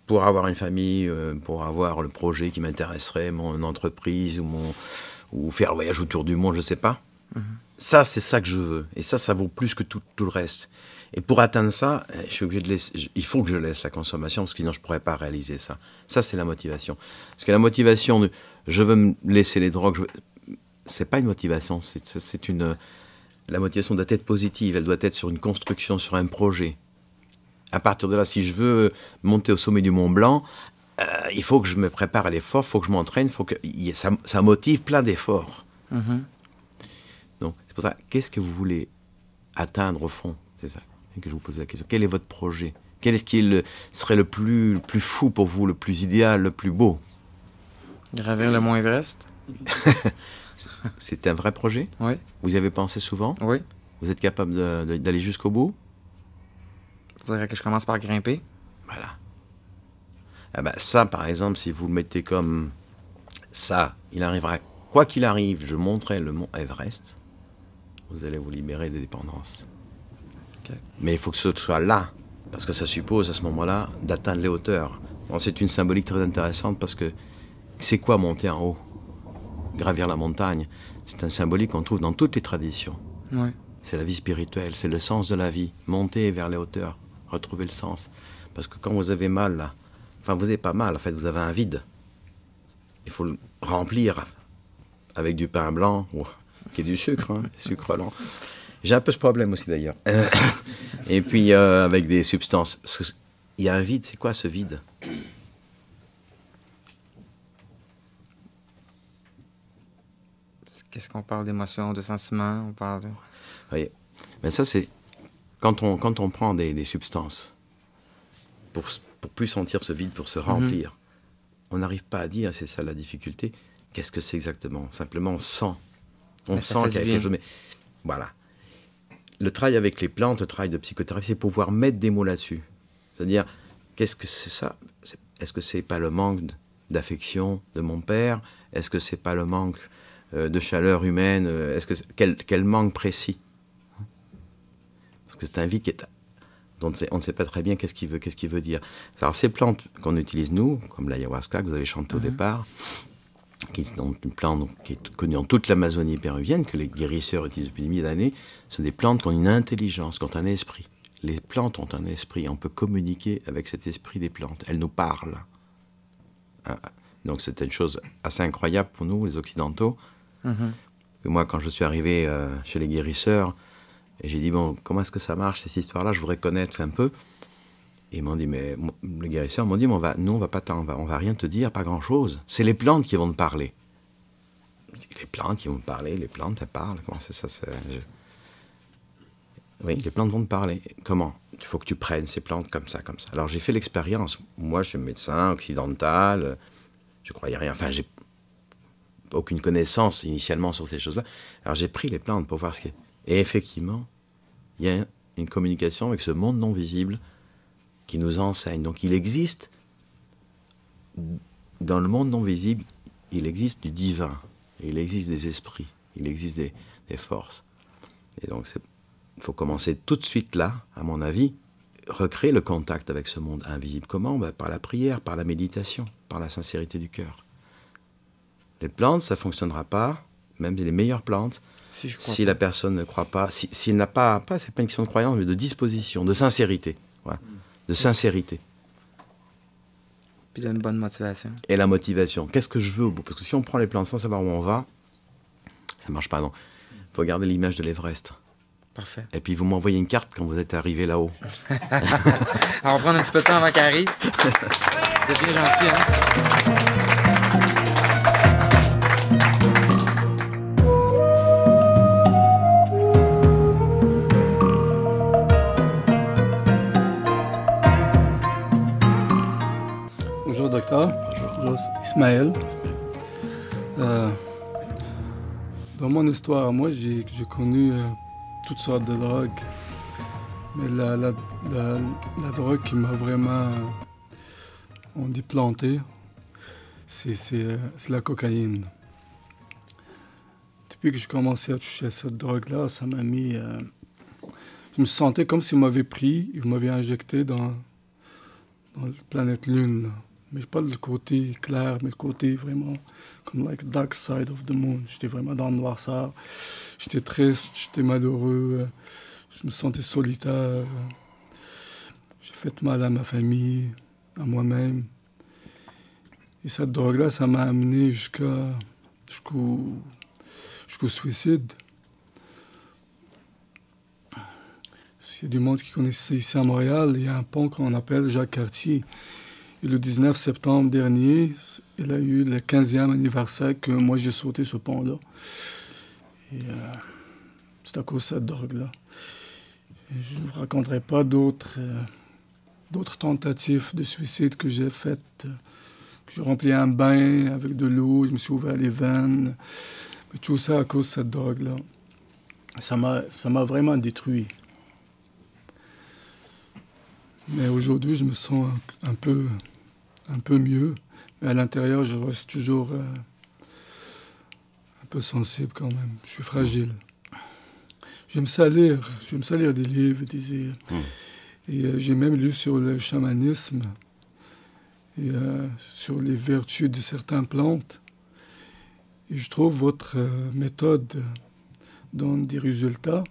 Pour avoir une famille, pour avoir le projet qui m'intéresserait, mon entreprise, ou faire le voyage autour du monde, je sais pas. Ça, c'est ça que je veux. Et ça vaut plus que tout le reste. Et pour atteindre ça, je suis obligé de laisser, il faut que je laisse la consommation, parce que sinon je ne pourrais pas réaliser ça. Ça, c'est la motivation. Parce que la motivation de je veux me laisser les drogues, c'est pas une motivation, c'est une... La motivation doit être positive, elle doit être sur une construction, sur un projet. À partir de là, si je veux monter au sommet du Mont Blanc, il faut que je me prépare à l'effort, il faut que je m'entraîne, ça motive plein d'efforts. Donc, c'est pour ça, qu'est-ce que vous voulez atteindre au fond? C'est ça que je vous pose la question. Quel est votre projet? Quel est-ce qui serait le plus fou pour vous, le plus idéal, le plus beau? Gravir le Mont Everest. C'est un vrai projet? Oui. Vous y avez pensé souvent? Oui. Vous êtes capable d'aller jusqu'au bout? Il faudrait que je commence par grimper. Voilà. Ah ben ça, par exemple, si vous le mettez comme ça, il arrivera, quoi qu'il arrive, je monterai le Mont Everest, vous allez vous libérer des dépendances. Okay. Mais il faut que ce soit là, parce que ça suppose à ce moment-là d'atteindre les hauteurs. Bon, c'est une symbolique très intéressante parce que c'est quoi monter en haut? Gravir la montagne, c'est un symbolique qu'on trouve dans toutes les traditions. Oui. C'est la vie spirituelle, c'est le sens de la vie. Monter vers les hauteurs, retrouver le sens. Parce que quand vous avez mal, là, enfin vous n'avez pas mal, en fait vous avez un vide. Il faut le remplir avec du pain blanc, qui est du sucre, hein, sucre lent. J'ai un peu ce problème aussi d'ailleurs. Et puis avec des substances. Il y a un vide, c'est quoi ce vide? Qu'est-ce qu'on parle d'émotions, de sentiments, on parle de... Oui, mais ça c'est quand on prend des substances pour plus sentir ce vide, pour se remplir, on n'arrive pas à dire, c'est ça la difficulté, qu'est-ce que c'est exactement. Simplement on sent qu'il y a quelque chose, mais voilà. Le travail avec les plantes, le travail de psychothérapie, c'est pouvoir mettre des mots là-dessus. C'est-à-dire, qu'est-ce que c'est ça? Est-ce que c'est pas le manque d'affection de mon père? Est-ce que c'est pas le manque de chaleur humaine? Quel manque précis? Parce que c'est un vide dont on ne sait pas très bien qu'est-ce qu'il veut dire. Alors ces plantes qu'on utilise nous, comme l'ayahuasca que vous avez chanté au départ, qui est une plante qui est connue en toute l'Amazonie péruvienne, que les guérisseurs utilisent depuis des milliers d'années, sont des plantes qui ont une intelligence, qui ont un esprit. Les plantes ont un esprit, on peut communiquer avec cet esprit des plantes, elles nous parlent. Donc c'était une chose assez incroyable pour nous, les Occidentaux. Et moi, quand je suis arrivé chez les guérisseurs, et j'ai dit, bon, comment est-ce que ça marche, cette histoire-là, je voudrais connaître un peu. Et ils m'ont dit, mais les guérisseurs m'ont dit, mais nous, on va rien te dire, pas grand-chose. C'est les plantes qui vont te parler. Les plantes qui vont te parler, les plantes, elles parlent. Comment c'est ça Oui, les plantes vont te parler. Comment? Il faut que tu prennes ces plantes comme ça, comme ça. Alors j'ai fait l'expérience. Moi, je suis médecin occidental, je croyais rien. Enfin, j'ai aucune connaissance initialement sur ces choses-là. Alors j'ai pris les plantes pour voir ce qu'il y a. Et effectivement, il y a une communication avec ce monde non visible qui nous enseigne. Donc il existe, dans le monde non visible, il existe du divin, il existe des esprits, il existe des forces. Et donc il faut commencer tout de suite là, à mon avis, recréer le contact avec ce monde invisible. Comment? Par la prière, par la méditation, par la sincérité du cœur. Les plantes, ça ne fonctionnera pas, même les meilleures plantes, si la personne ne croit pas, s'il n'a pas, c'est pas une question de croyance, mais de disposition, de sincérité. Voilà. De sincérité. Puis d'une bonne motivation. Et la motivation. Qu'est-ce que je veux au bout? Parce que si on prend les plantes sans savoir où on va, ça ne marche pas, non. Il faut garder l'image de l'Everest. Parfait. Et puis vous m'envoyez une carte quand vous êtes arrivé là-haut. Alors, on va prendre un petit peu de temps avant qu'elle arrive. C'est bien gentil, hein? Bonjour docteur. Bonjour Ismaël. Dans mon histoire, moi j'ai connu toutes sortes de drogues. Mais la drogue qui m'a vraiment, on dit planté, c'est la cocaïne. Depuis que j'ai commencé à toucher à cette drogue-là, ça m'a mis... je me sentais comme si on m'avait pris et vous m'avez injecté dans la planète Lune, là. Mais pas le côté clair, mais le côté vraiment comme like dark side of the moon. J'étais vraiment dans le noirceur. J'étais triste, j'étais malheureux. Je me sentais solitaire. J'ai fait mal à ma famille, à moi-même. Et cette drogue-là, ça m'a amené jusqu'au suicide. Il y a du monde qui connaît ça ici à Montréal. Il y a un pont qu'on appelle Jacques-Cartier. Et le 19 septembre dernier, il a eu le 15e anniversaire que moi j'ai sauté ce pont-là. Et c'est à cause de cette drogue-là. Je ne vous raconterai pas d'autres tentatives de suicide que j'ai faites. Que j'ai rempli un bain avec de l'eau, je me suis ouvert les veines. Mais tout ça à cause de cette drogue-là. Ça m'a vraiment détruit. Mais aujourd'hui, je me sens un peu mieux. Mais à l'intérieur, je reste toujours un peu sensible quand même. Je suis fragile. J'aime ça lire des livres, et j'ai même lu sur le chamanisme et sur les vertus de certaines plantes. Et je trouve votre méthode donne des résultats.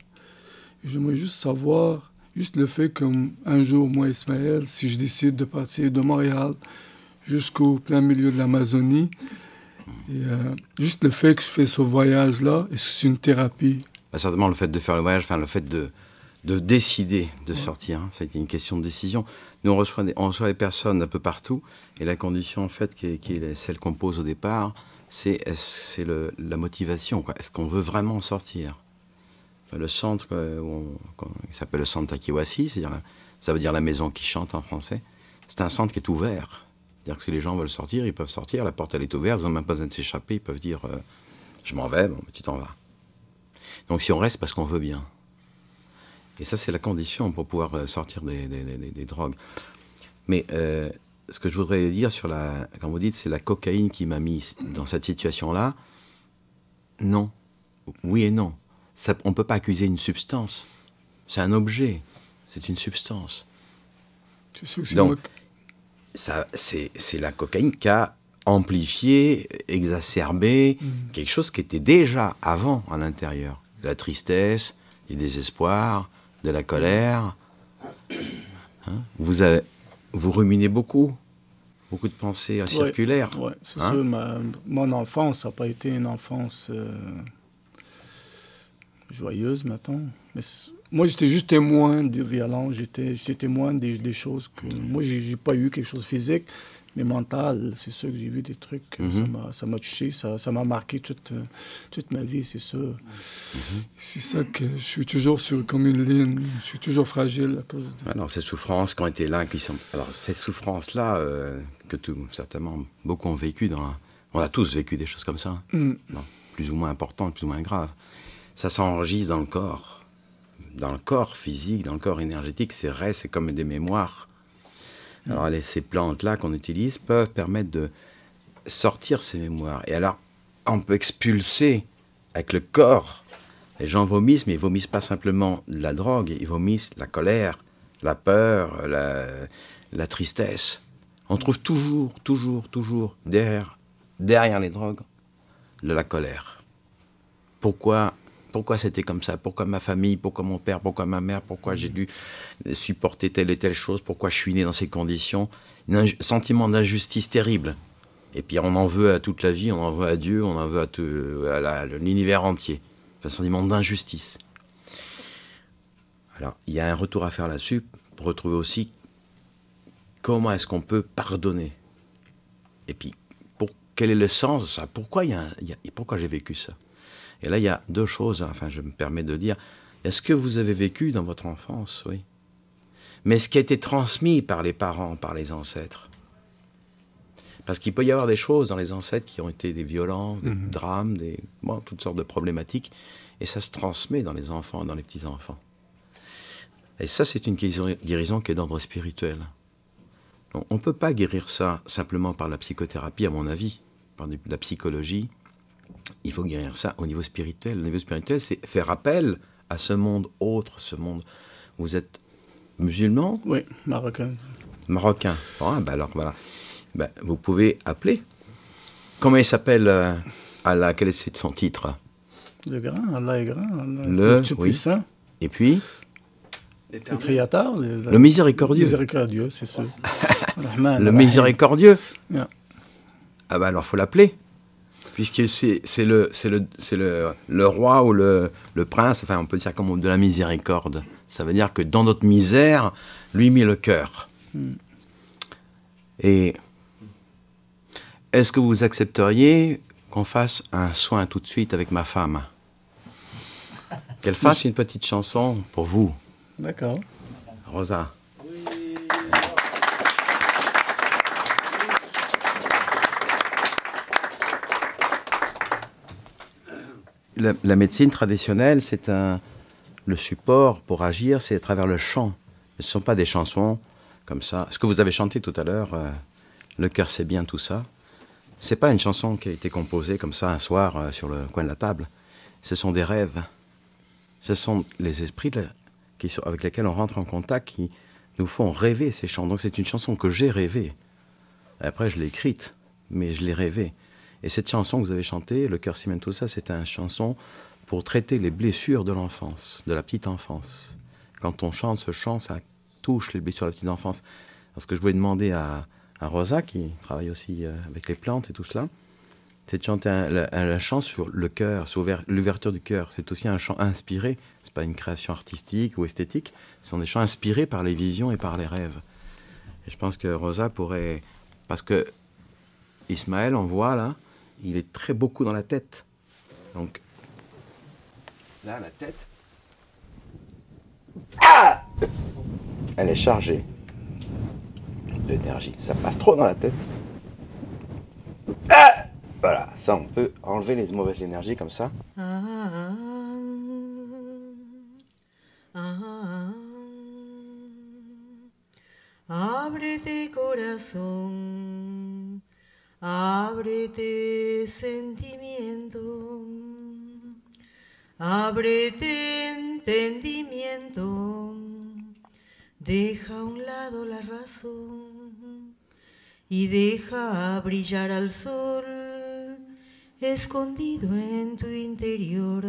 Et j'aimerais juste savoir... Juste le fait qu'un jour, moi, Ismaël, si je décide de partir de Montréal jusqu'au plein milieu de l'Amazonie, juste le fait que je fais ce voyage-là, est-ce que c'est une thérapie? Certainement, le fait de faire le voyage, enfin, le fait de décider de sortir, hein, c'est une question de décision. Nous, on reçoit des personnes un peu partout, et la condition, en fait, qui est celle qu'on pose au départ, c'est la motivation, quoi. Est-ce qu'on veut vraiment sortir? Le centre, qui s'appelle le centre Takiwasi, ça veut dire la maison qui chante en français, c'est un centre qui est ouvert. C'est-à-dire que si les gens veulent sortir, ils peuvent sortir, la porte elle est ouverte, ils n'ont même pas besoin de s'échapper, ils peuvent dire je m'en vais, bon, tu t'en vas. Donc si on reste, parce qu'on veut bien. Et ça, c'est la condition pour pouvoir sortir des drogues. Mais ce que je voudrais dire quand vous dites c'est la cocaïne qui m'a mis dans cette situation-là, non. Oui et non. On ne peut pas accuser une substance. C'est un objet. C'est une substance. Donc, c'est la cocaïne qui a amplifié, exacerbé quelque chose qui était déjà avant à l'intérieur. De la tristesse, du désespoir, de la colère, Hein, vous ruminez beaucoup de pensées circulaires. Oui, c'est hein? sûr. Mon enfance n'a pas été une enfance joyeuse, mettons. Mais moi, j'étais juste témoin de violence. J'étais témoin des choses que... Moi, j'ai pas eu quelque chose de physique, mais mental. C'est sûr que j'ai vu des trucs. Ça m'a touché. Ça m'a marqué toute ma vie, c'est sûr. C'est ça que je suis toujours comme une ligne. Je suis toujours fragile à cause de... Alors, ces souffrances qui ont été là, alors, ces souffrances-là, que certainement beaucoup ont vécu on a tous vécu des choses comme ça. Non, plus ou moins importantes, plus ou moins graves. Ça s'enregistre dans le corps physique, dans le corps énergétique, c'est comme des mémoires. Alors ces plantes-là qu'on utilise peuvent permettre de sortir ces mémoires. Et alors, on peut expulser avec le corps. Les gens vomissent, mais ils vomissent pas simplement de la drogue, ils vomissent la colère, la peur, la tristesse. On trouve toujours derrière les drogues de la colère. Pourquoi c'était comme ça? Pourquoi ma famille? Pourquoi mon père? Pourquoi ma mère? Pourquoi j'ai dû supporter telle et telle chose? Pourquoi je suis né dans ces conditions? Un sentiment d'injustice terrible. Et puis on en veut à toute la vie, on en veut à Dieu, on en veut à l'univers entier. Un sentiment d'injustice. Alors, il y a un retour à faire là-dessus pour retrouver aussi comment est-ce qu'on peut pardonner. Et puis, quel est le sens de ça? Pourquoi j'ai vécu ça? Et là, il y a deux choses, enfin, je me permets de dire, est-ce que vous avez vécu dans votre enfance? Oui. Mais ce qui a été transmis par les parents, par les ancêtres. Parce qu'il peut y avoir des choses dans les ancêtres qui ont été des violences, des drames, toutes sortes de problématiques, et ça se transmet dans les enfants et dans les petits-enfants. Et ça, c'est une guérison qui est d'ordre spirituel. Donc, on ne peut pas guérir ça simplement par la psychothérapie, à mon avis, par de la psychologie. Il faut guérir ça au niveau spirituel. Au niveau spirituel, c'est faire appel à ce monde autre, ce monde. Vous êtes musulman? Oui, marocain. Marocain. Bon, alors voilà. Vous pouvez appeler. Comment il s'appelle Allah? Quel est son titre? Le grand, Allah est grand. Allah, le tout-puissant. Et puis le créateur. Le miséricordieux. Le miséricordieux, c'est sûr. Le miséricordieux. Yeah. Ah alors il faut l'appeler. Puisque c'est le roi ou le prince, enfin on peut dire comme de la miséricorde. Ça veut dire que dans notre misère, lui mit le cœur. Et est-ce que vous accepteriez qu'on fasse un soin tout de suite avec ma femme? Qu'elle fasse une petite chanson pour vous. D'accord. Rosa. La médecine traditionnelle, c'est le support pour agir, c'est à travers le chant. Ce ne sont pas des chansons comme ça. Ce que vous avez chanté tout à l'heure, Le cœur c'est bien tout ça, c'est pas une chanson qui a été composée comme ça un soir sur le coin de la table. Ce sont des rêves. Ce sont les esprits avec lesquels on rentre en contact qui nous font rêver ces chants. Donc c'est une chanson que j'ai rêvée. Après je l'ai écrite, mais je l'ai rêvée. Et cette chanson que vous avez chantée, Le cœur c'est bien tout ça, c'est une chanson pour traiter les blessures de l'enfance, de la petite enfance. Quand on chante ce chant, ça touche les blessures de la petite enfance. Parce que je voulais demander à Rosa, qui travaille aussi avec les plantes et tout cela, c'est de chanter un chant sur le cœur, sur l'ouverture du cœur. C'est aussi un chant inspiré, c'est pas une création artistique ou esthétique, ce sont des chants inspirés par les visions et par les rêves. Et je pense que Rosa pourrait... Parce que Ismaël, on voit là, il est très beaucoup dans la tête. Donc, là, la tête... Ah! Elle est chargée d'énergie. Ça passe trop dans la tête. Ah! Voilà, ça on peut enlever les mauvaises énergies comme ça. Ábrete corazón, ábrete sentimiento, ábrete entendimiento, deja a un lado la razón y deja brillar al sol escondido en tu interior.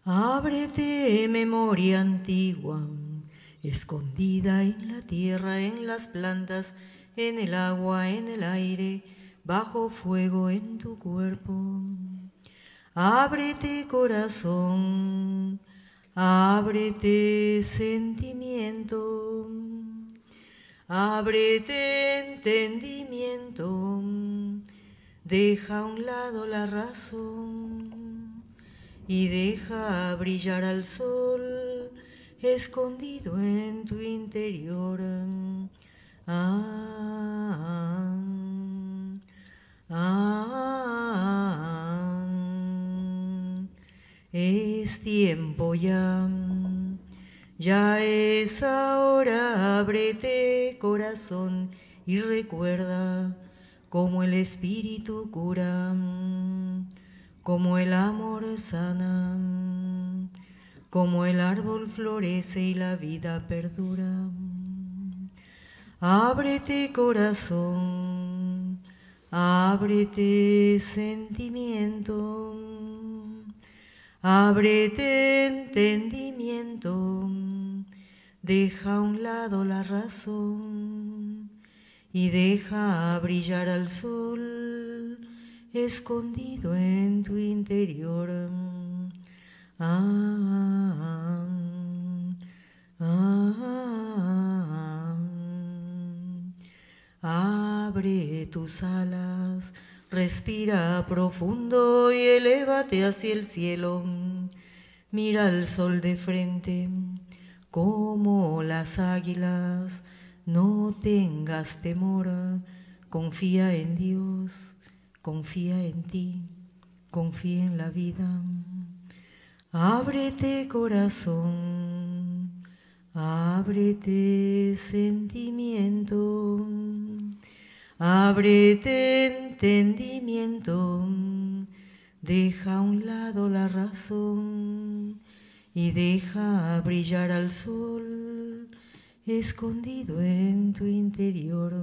Ábrete, memoria antigua, escondida en la tierra, en las plantas, en el agua, en el aire, bajo fuego en tu cuerpo. Ábrete, corazón, ábrete, sentimiento, ábrete, entendimiento, deja a un lado la razón y deja brillar al sol escondido en tu interior. Es tiempo ya, ya es ahora, ábrete corazón y recuerda cómo el espíritu cura, como el amor sana, como el árbol florece y la vida perdura. Ábrete corazón, ábrete sentimiento, ábrete entendimiento, deja a un lado la razón y deja brillar al sol escondido en tu interior. Abre tus alas, respira profundo y elévate hacia el cielo. Mira al sol de frente, como las águilas. No tengas temor, confía en Dios, confía en ti, confía en la vida. Ábrete corazón, ábrete sentimiento, ábrete entendimiento, deja a un lado la razón y deja brillar al sol escondido en tu interior.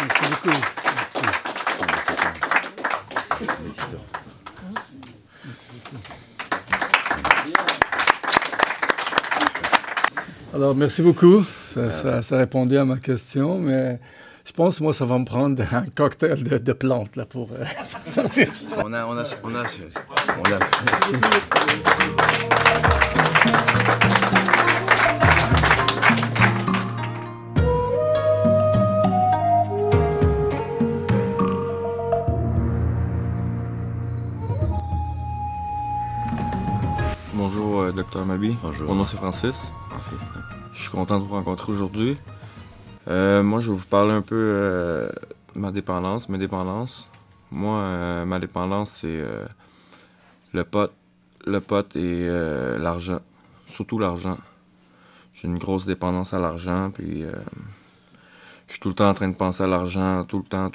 Merci beaucoup. Merci. Merci beaucoup. Alors, merci beaucoup. Ça répondait à ma question, mais je pense, moi, ça va me prendre un cocktail de plantes là, pour faire sortir ça. On a Bonjour, Dr Mabi. Bonjour. Mon nom c'est Francis. Francis. Je suis content de vous rencontrer aujourd'hui. Moi, je vais vous parler un peu de ma dépendance, mes dépendances. Moi, ma dépendance, c'est le pot et l'argent. Surtout l'argent. J'ai une grosse dépendance à l'argent, puis je suis tout le temps en train de penser à l'argent, tout le temps.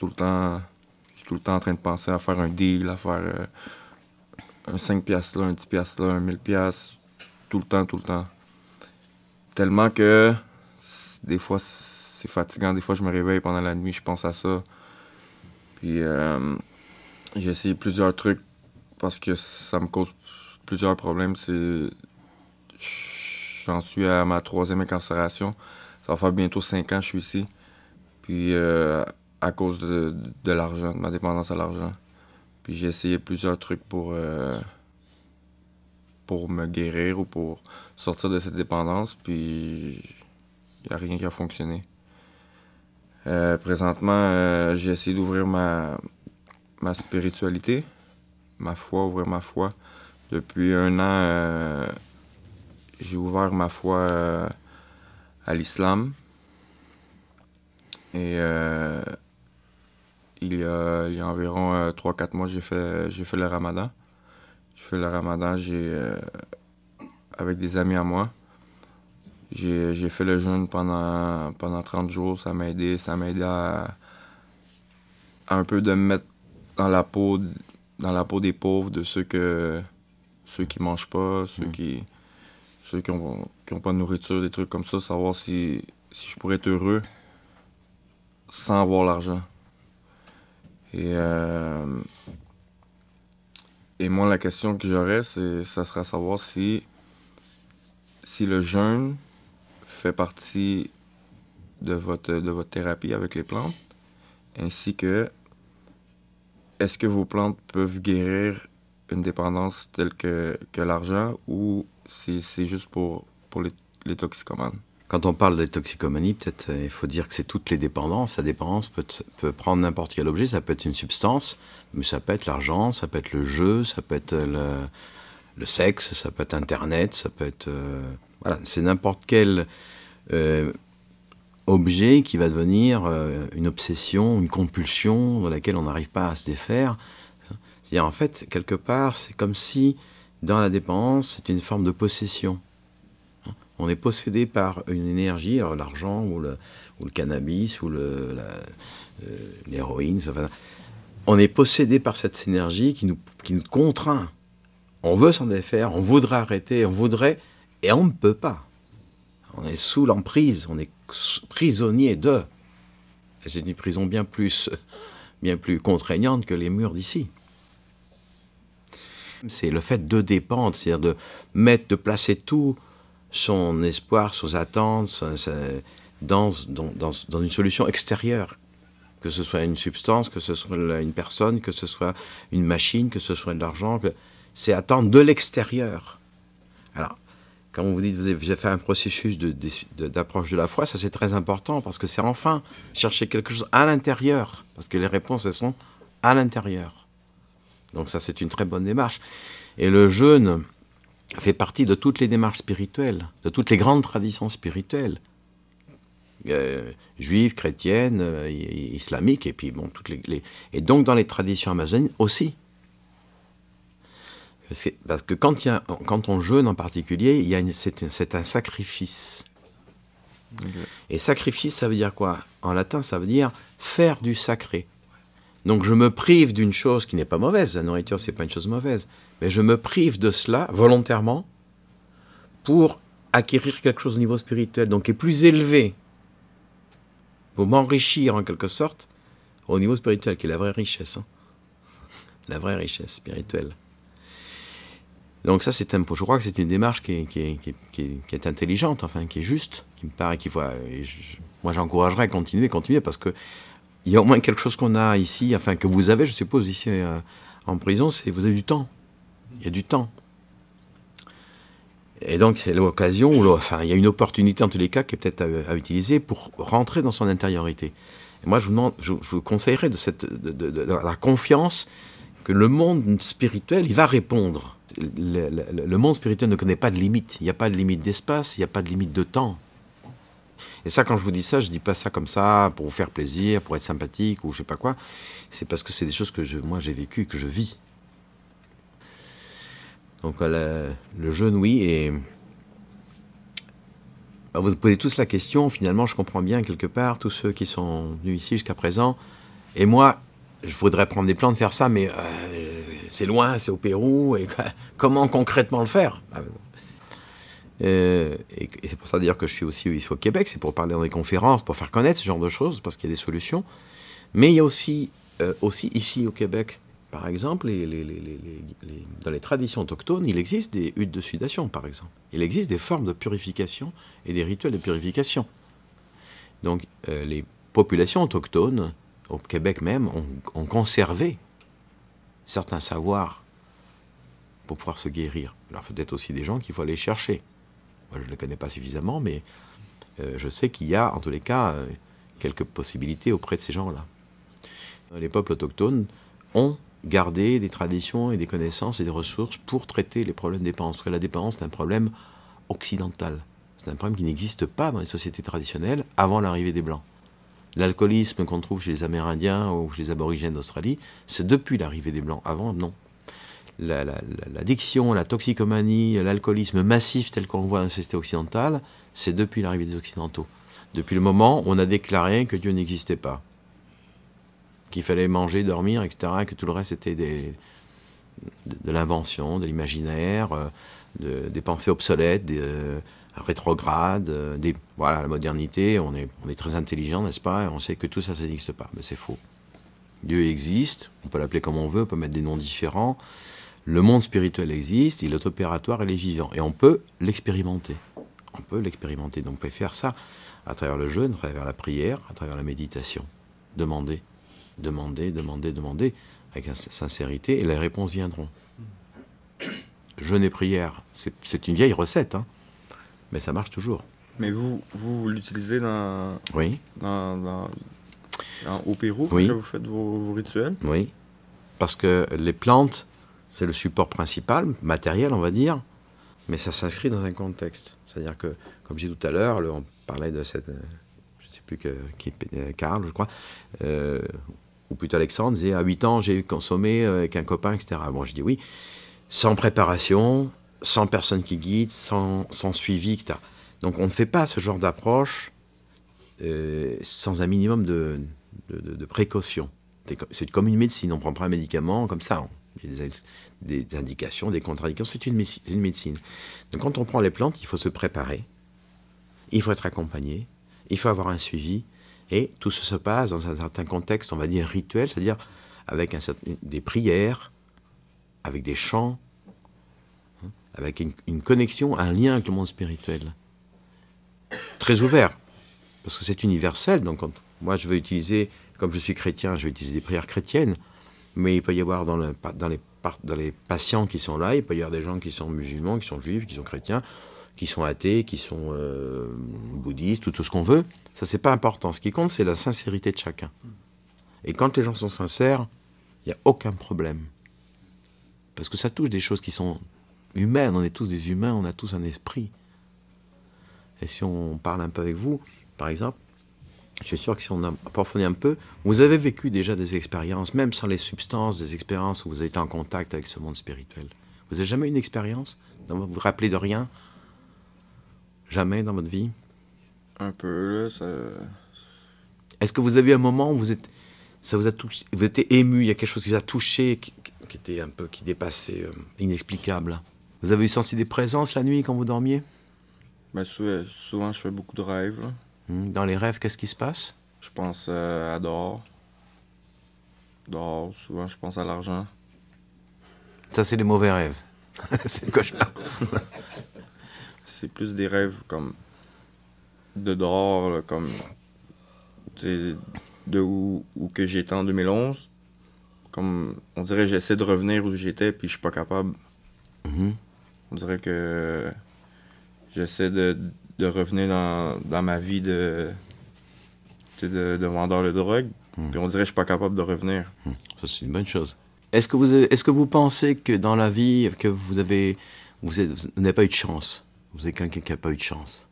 Je suis tout le temps en train de penser à faire un deal, à faire un 5 piastres là, un 10 piastres là, un 1000 piastres, tout le temps. Tellement que des fois, c'est fatigant. Des fois, je me réveille pendant la nuit, je pense à ça. Puis, j'ai essayé plusieurs trucs parce que ça me cause plusieurs problèmes. J'en suis à ma 3e incarcération. Ça va faire bientôt 5 ans que je suis ici. Puis, à cause de l'argent, de ma dépendance à l'argent. Puis, j'ai essayé plusieurs trucs pour me guérir ou pour sortir de cette dépendance. Puis, il n'y a rien qui a fonctionné. Présentement, j'ai essayé d'ouvrir ma spiritualité, ouvrir ma foi. Depuis 1 an, j'ai ouvert ma foi à l'islam. Et il y a environ 3-4 mois, j'ai fait le ramadan. J'ai fait le ramadan avec des amis à moi. J'ai fait le jeûne pendant 30 jours. Ça m'a aidé à un peu de me mettre dans la peau dans la peau des pauvres, de ceux qui mangent pas, ceux qui ont pas de nourriture, des trucs comme ça, savoir si je pourrais être heureux sans avoir l'argent. Et moi, la question que j'aurais, ça serait à savoir si le jeûne fait partie de votre thérapie avec les plantes, ainsi que est-ce que vos plantes peuvent guérir une dépendance telle que l'argent, ou c'est juste pour les toxicomanes? Quand on parle de toxicomanie, peut-être il faut dire que c'est toutes les dépendances. La dépendance peut prendre n'importe quel objet, ça peut être une substance, mais ça peut être l'argent, ça peut être le jeu, ça peut être le sexe, ça peut être Internet, ça peut être... voilà, c'est n'importe quel objet qui va devenir une obsession, une compulsion de laquelle on n'arrive pas à se défaire. C'est-à-dire, en fait, quelque part, c'est comme si, dans la dépendance, c'est une forme de possession. On est possédé par une énergie, alors l'argent ou le cannabis ou l'héroïne. Enfin, on est possédé par cette énergie qui nous contraint. On veut s'en défaire, on voudrait arrêter, on voudrait, et on ne peut pas. On est sous l'emprise, on est prisonnier de. Et c'est une prison bien plus contraignante que les murs d'ici. C'est le fait de dépendre, c'est-à-dire de placer tout son espoir, ses attentes, dans une solution extérieure. Que ce soit une substance, que ce soit une personne, que ce soit une machine, que ce soit de l'argent. C'est attendre de l'extérieur. Alors, quand vous dites que vous avez fait un processus d'approche de la foi, ça c'est très important, parce que c'est enfin chercher quelque chose à l'intérieur. Parce que les réponses, elles sont à l'intérieur. Donc ça, c'est une très bonne démarche. Et le jeûne fait partie de toutes les démarches spirituelles, de toutes les grandes traditions spirituelles, juives, chrétiennes, islamiques, et puis bon, et donc dans les traditions amazoniennes aussi. Parce que quand on jeûne en particulier, c'est un sacrifice. Okay. Et sacrifice, ça veut dire quoi? En latin, ça veut dire faire du sacré. Donc je me prive d'une chose qui n'est pas mauvaise, la nourriture c'est pas une chose mauvaise, mais je me prive de cela volontairement pour acquérir quelque chose au niveau spirituel, donc qui est plus élevé, pour m'enrichir en quelque sorte au niveau spirituel, qui est la vraie richesse, hein. La vraie richesse spirituelle. Donc ça c'est je crois que c'est une démarche qui est intelligente, enfin qui est juste, qui me paraît qu'il faut. Moi j'encouragerais à continuer parce que il y a au moins quelque chose qu'on a ici, enfin que vous avez, je suppose, ici en prison, c'est vous avez du temps. Il y a du temps. Et donc c'est l'occasion, il y a une opportunité en tous les cas qui est peut-être à utiliser pour rentrer dans son intériorité. Et moi je vous conseillerais de la confiance que le monde spirituel, il va répondre. Le monde spirituel ne connaît pas de limite. Il n'y a pas de limite d'espace, il n'y a pas de limite de temps. Et ça, quand je vous dis ça, je ne dis pas ça comme ça pour vous faire plaisir, pour être sympathique ou je ne sais pas quoi. C'est parce que c'est des choses que moi j'ai vécues et que je vis. Donc le jeûne, oui. Et alors, vous posez tous la question, finalement, je comprends bien quelque part, tous ceux qui sont venus ici jusqu'à présent. Et moi, je voudrais prendre des plans de faire ça, mais c'est loin, c'est au Pérou. Et comment concrètement le faire? Et c'est pour ça d'ailleurs que je suis aussi ici au Québec, c'est pour parler dans des conférences, pour faire connaître ce genre de choses, parce qu'il y a des solutions. Mais il y a aussi ici au Québec, par exemple, dans les traditions autochtones, il existe des huttes de sudation, par exemple. Il existe des formes de purification et des rituels de purification. Donc les populations autochtones, au Québec même, ont conservé certains savoirs pour pouvoir se guérir. Alors peut-être aussi des gens qu'il faut aller chercher. Moi, je ne les connais pas suffisamment, mais je sais qu'il y a, en tous les cas, quelques possibilités auprès de ces gens-là. Les peuples autochtones ont gardé des traditions et des connaissances et des ressources pour traiter les problèmes de dépendance. Parce que la dépendance, c'est un problème occidental. C'est un problème qui n'existe pas dans les sociétés traditionnelles avant l'arrivée des Blancs. L'alcoolisme qu'on trouve chez les Amérindiens ou chez les aborigènes d'Australie, c'est depuis l'arrivée des Blancs. Avant, non. L'addiction, la toxicomanie, l'alcoolisme massif tel qu'on le voit dans la société occidentale, c'est depuis l'arrivée des Occidentaux. Depuis le moment où on a déclaré que Dieu n'existait pas, qu'il fallait manger, dormir, etc., que tout le reste était de l'invention, de l'imaginaire, des pensées obsolètes, rétrogrades, voilà, la modernité. On est très intelligent, n'est-ce pas? Et on sait que tout ça, ça n'existe pas. Mais c'est faux. Dieu existe, on peut l'appeler comme on veut, on peut mettre des noms différents. Le monde spirituel existe, il est opératoire, il est vivant. Et on peut l'expérimenter. On peut l'expérimenter. Donc on peut faire ça à travers le jeûne, à travers la prière, à travers la méditation. Demander, demander, demander, demander, avec sincérité, et les réponses viendront. Jeûne et prière, c'est une vieille recette, hein, mais ça marche toujours. Mais vous l'utilisez oui. Au Pérou, oui. quand vous faites vos rituels? Oui, parce que les plantes, c'est le support principal, matériel, on va dire, mais ça s'inscrit dans un contexte. C'est-à-dire que, comme j'ai dit tout à l'heure, on parlait de cette... je ne sais plus qui Karl, je crois, ou plutôt Alexandre, disait, à 8 ans, j'ai consommé avec un copain, etc. Bon, je dis oui, sans préparation, sans personne qui guide, sans suivi, etc. Donc on ne fait pas ce genre d'approche sans un minimum de précaution. C'est comme une médecine, on ne prend pas un médicament comme ça. Il y a des indications, des contradictions, c'est une médecine. Donc quand on prend les plantes, il faut se préparer, il faut être accompagné, il faut avoir un suivi, et tout ça se passe dans un certain contexte, on va dire rituel, c'est-à-dire avec des prières, avec des chants, avec une connexion, un lien avec le monde spirituel. Très ouvert, parce que c'est universel. Donc moi je veux utiliser, comme je suis chrétien, je vais utiliser des prières chrétiennes, mais il peut y avoir dans les patients qui sont là, il peut y avoir des gens qui sont musulmans, qui sont juifs, qui sont chrétiens, qui sont athées, qui sont bouddhistes, tout ce qu'on veut. Ça, c'est pas important. Ce qui compte, c'est la sincérité de chacun. Et quand les gens sont sincères, il n'y a aucun problème. Parce que ça touche des choses qui sont humaines. On est tous des humains, on a tous un esprit. Et si on parle un peu avec vous, par exemple, je suis sûr que si on approfondit un peu, vous avez vécu déjà des expériences, même sans les substances, des expériences où vous avez été en contact avec ce monde spirituel. Vous n'avez jamais eu une expérience? Vous vous rappelez de rien? Jamais dans votre vie? Un peu, là, ça... Est-ce que vous avez eu un moment où ça vous a touché, vous étiez ému, il y a quelque chose qui vous a touché, qui était un peu, qui dépassait, inexplicable? Vous avez senti des présences la nuit quand vous dormiez? Ben, souvent, je fais beaucoup de rêves, là. Dans les rêves, qu'est-ce qui se passe? Je pense à dehors. Dehors, souvent, je pense à l'argent. Ça, c'est les mauvais rêves. C'est le cauchemar. C'est plus des rêves comme de dehors, là, comme de où que j'étais en 2011. Comme on dirait j'essaie de revenir où j'étais puis je suis pas capable. On dirait que j'essaie de revenir dans ma vie de vendeur de drogue. Puis on dirait que je suis pas capable de revenir. Ça, c'est une bonne chose. Est-ce que vous pensez que dans la vie, que vous n'avez pas eu de chance? Vous êtes quelqu'un qui n'a pas eu de chance?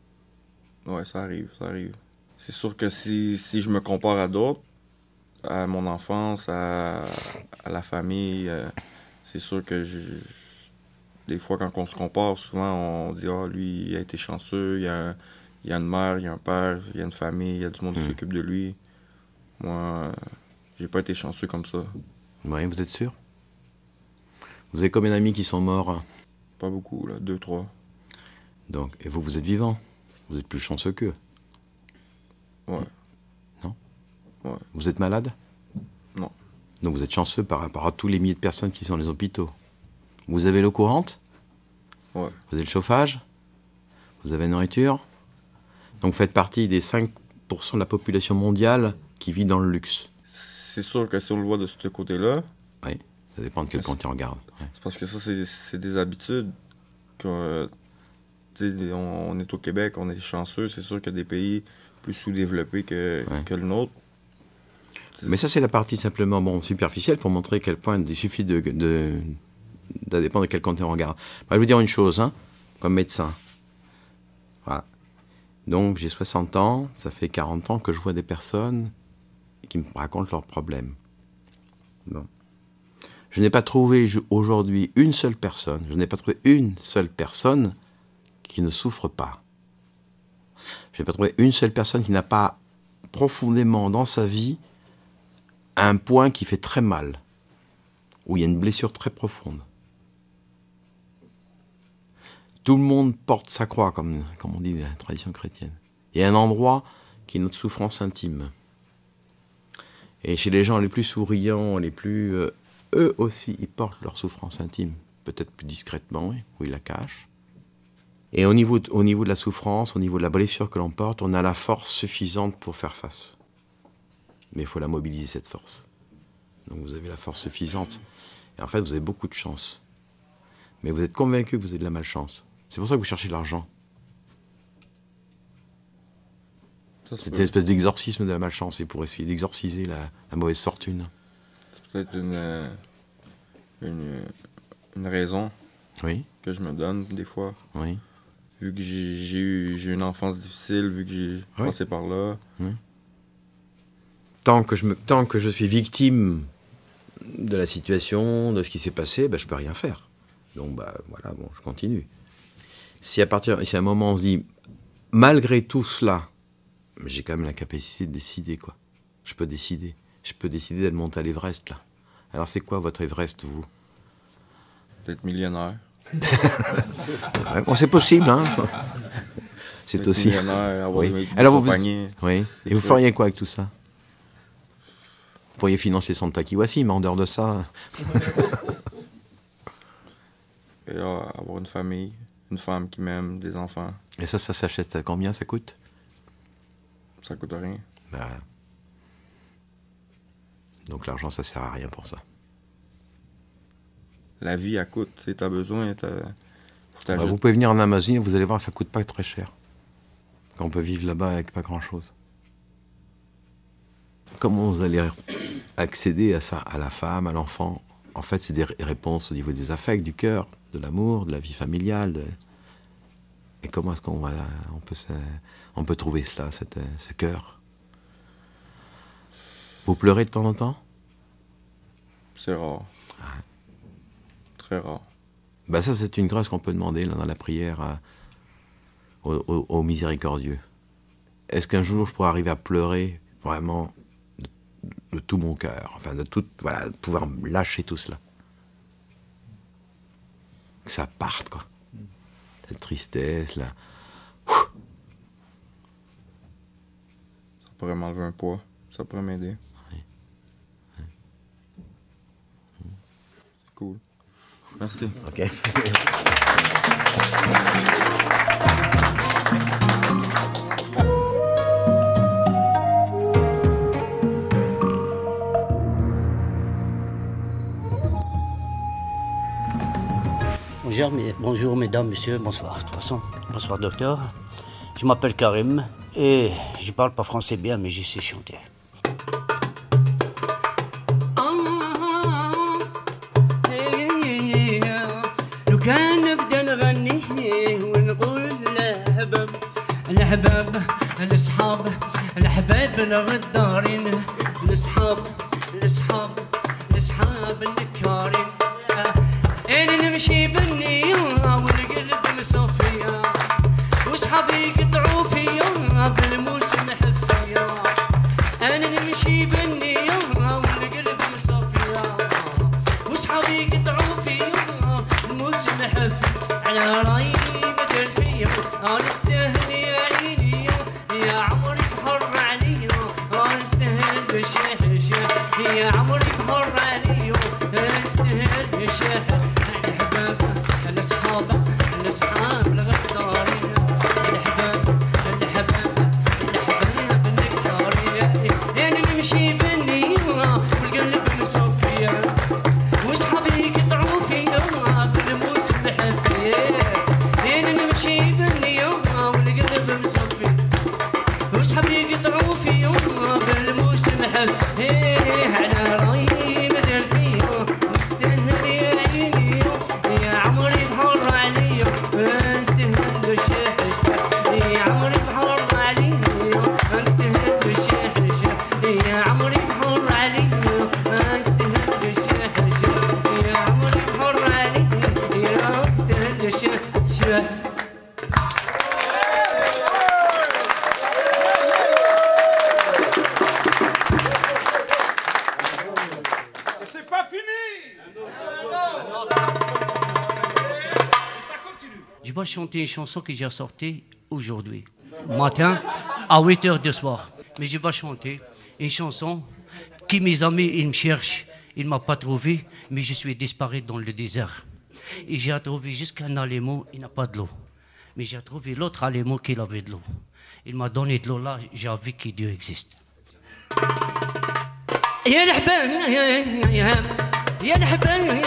Ouais, ça arrive. C'est sûr que si je me compare à d'autres, à mon enfance, à la famille, c'est sûr que des fois, quand on se compare, souvent, on dit « Ah, lui, il a été chanceux, il y a une mère, il y a un père, il y a une famille, il y a du monde qui s'occupe de lui. » Moi, j'ai pas été chanceux comme ça. Oui, vous êtes sûr? Vous avez combien d'amis qui sont morts? Pas beaucoup, là, 2, 3. Donc, et vous êtes vivant? Vous êtes plus chanceux qu'eux? Ouais. Non? Ouais. Vous êtes malade? Non. Donc vous êtes chanceux par rapport à tous les milliers de personnes qui sont dans les hôpitaux. Vous avez l'eau courante? Ouais. Vous avez le chauffage? Vous avez la nourriture? Donc vous faites partie des 5% de la population mondiale qui vit dans le luxe. C'est sûr que si on le voit de ce côté-là... Oui, ça dépend de quel côté on regarde. Ouais. C'est parce que ça, c'est des habitudes. On est au Québec, on est chanceux. C'est sûr qu'il y a des pays plus sous-développés que le nôtre. Mais ça, c'est la partie simplement superficielle pour montrer à quel point il suffit ça dépend de quel côté on regarde. Je vais vous dire une chose, comme médecin. Voilà. Donc, j'ai 60 ans, ça fait 40 ans que je vois des personnes qui me racontent leurs problèmes. Bon. Je n'ai pas trouvé aujourd'hui une seule personne qui ne souffre pas. Je n'ai pas trouvé une seule personne qui n'a pas profondément dans sa vie un point qui fait très mal. où il y a une blessure très profonde. Tout le monde porte sa croix, comme on dit dans la tradition chrétienne. Il y a un endroit qui est notre souffrance intime. Et chez les gens les plus souriants, les plus... eux aussi, ils portent leur souffrance intime, peut-être plus discrètement, oui, où ils la cachent. Et au niveau de la souffrance, au niveau de la blessure que l'on porte, on a la force suffisante pour faire face. Mais il faut la mobiliser, cette force. Donc vous avez la force suffisante. Et en fait, vous avez beaucoup de chance. Mais vous êtes convaincu que vous avez de la malchance. C'est pour ça que vous cherchez de l'argent. C'est une espèce d'exorcisme de la malchance, et pour essayer d'exorciser la mauvaise fortune. C'est peut-être une raison que je me donne des fois. Oui. Vu que j'ai eu une enfance difficile, vu que j'ai passé par là. Oui. Tant que je suis victime de la situation, de ce qui s'est passé, je peux rien faire. Donc voilà, bon, je continue. Si à un moment on se dit, malgré tout cela, j'ai quand même la capacité de décider, quoi. Je peux décider. Je peux décider d'aller monter à l'Everest, là. Alors c'est quoi votre Everest, vous? D'être millionnaire. Ouais, bon, c'est possible, hein. C'est aussi... millionnaire, avoir oui. une Alors compagnie. Oui. Et vous feriez quoi avec tout ça? Vous pourriez financer Santa Kiwasi, mais en dehors de ça... Et avoir une famille, une femme qui m'aime, des enfants. Et ça s'achète à combien, ça coûte? Ça coûte rien. Donc l'argent, ça sert à rien pour ça. La vie, elle coûte. Tu as besoin, vous pouvez venir en Amazonie, vous allez voir, ça coûte pas très cher. On peut vivre là-bas avec pas grand-chose. Comment vous allez accéder à ça, à la femme, à l'enfant? En fait, c'est des réponses au niveau des affects, du cœur, de l'amour, de la vie familiale. Et comment est-ce on peut trouver cela, ce cœur? Vous pleurez de temps en temps? C'est rare. Très rare. Ça, c'est une grâce qu'on peut demander là, dans la prière au miséricordieux. Est-ce qu'un jour, je pourrais arriver à pleurer vraiment de tout mon cœur, enfin de pouvoir lâcher tout cela, que ça parte, quoi, cette tristesse là. Ça pourrait m'enlever un poids, ça pourrait m'aider. Oui. C'est cool. Merci. Ok. Bonjour mesdames, messieurs, bonsoir. De toute façon, bonsoir docteur. Je m'appelle Karim et je parle pas français bien, mais je sais chanter. لو كان نبدا نغني ونقول الأحباب الأحباب الأصحاب الأحباب الغدارين الأصحاب الأصحاب الأصحاب النكارين أنا نمشي بالنية والقلب مصفية وصحابي يقطعوا فيا بالموسم حفية أنا نمشي بالنية والقلب مصفية وصحابي يقطعوا فيا الموسم حفية على رايي بدل فيا أنا استاهل يا عيني يا عمري بحر علي أنا استاهل بالشهر يا عمري بحر علي أنا استاهل بالشهر الأصحاب الغدارين الأحباب النكارين أنا نمشي بالنية والقلب مصفية وصحابي يقطعوا فيا بالموسم حفية أنا نمشي بالنية والقلب مصفية وصحابي يقطعوا فيا بالموسم حفية على رايي بدل فيا مستاهل يا عيني يا عمري بحر علي استهل بالشهر يا عمري بحر علي استهل بالشهر يا عمري بحر علي استهل بالشهر يا عمري بحر علي استهل بالشهر vais chanter une chanson que j'ai sortie aujourd'hui, matin, à 8h du soir. Mais je vais chanter une chanson qui, mes amis, ils me cherchent. Ils ne m'ont pas trouvé, mais je suis disparu dans le désert. Et j'ai trouvé jusqu'un alémo, il n'a pas de l'eau. Mais j'ai trouvé l'autre alémo qui avait de l'eau. Il m'a donné de l'eau là, j'ai vu que Dieu existe. يا الحبان يا الحبان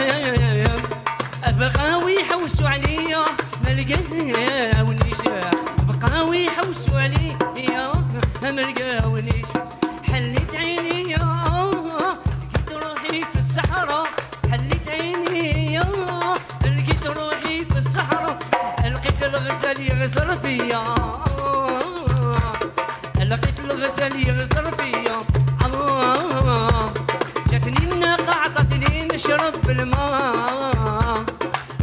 بقاو يحوسوا عليا ما لقاونيش بقاو يحوسوا عليا ما لقاونيش حليت عيني لقيت روحي في الصحراء حليت عيني لقيت روحي في الصحراء لقيت الغزال يغزر فيا لقيت الغزال يغزر فيا جاتني الناقة عطتني نشرب الماء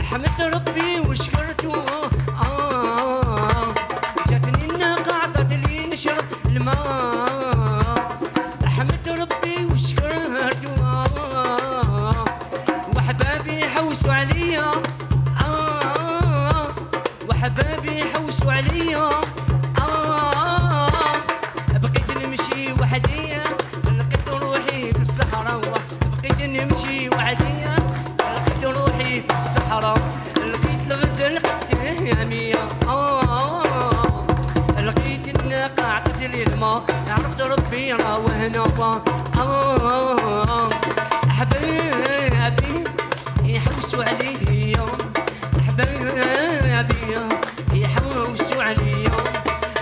حمدت ربي وشكرته جاتني الناقة عطتني نشرب الماء حمدت ربي وشكرته وحبابي حوسوا عليا وحبابي حوسوا عليا بقيت نمشي وحدي لقيت روحي في الصحراء بقيت نمشي وحدي لقيت روحي في الصحراء لقيت الغزال قدامي لقيت الناقة عطتني الماء عرفت ربي راه هنا حبابي يحوسوا عليا حبابي يحوسوا عليا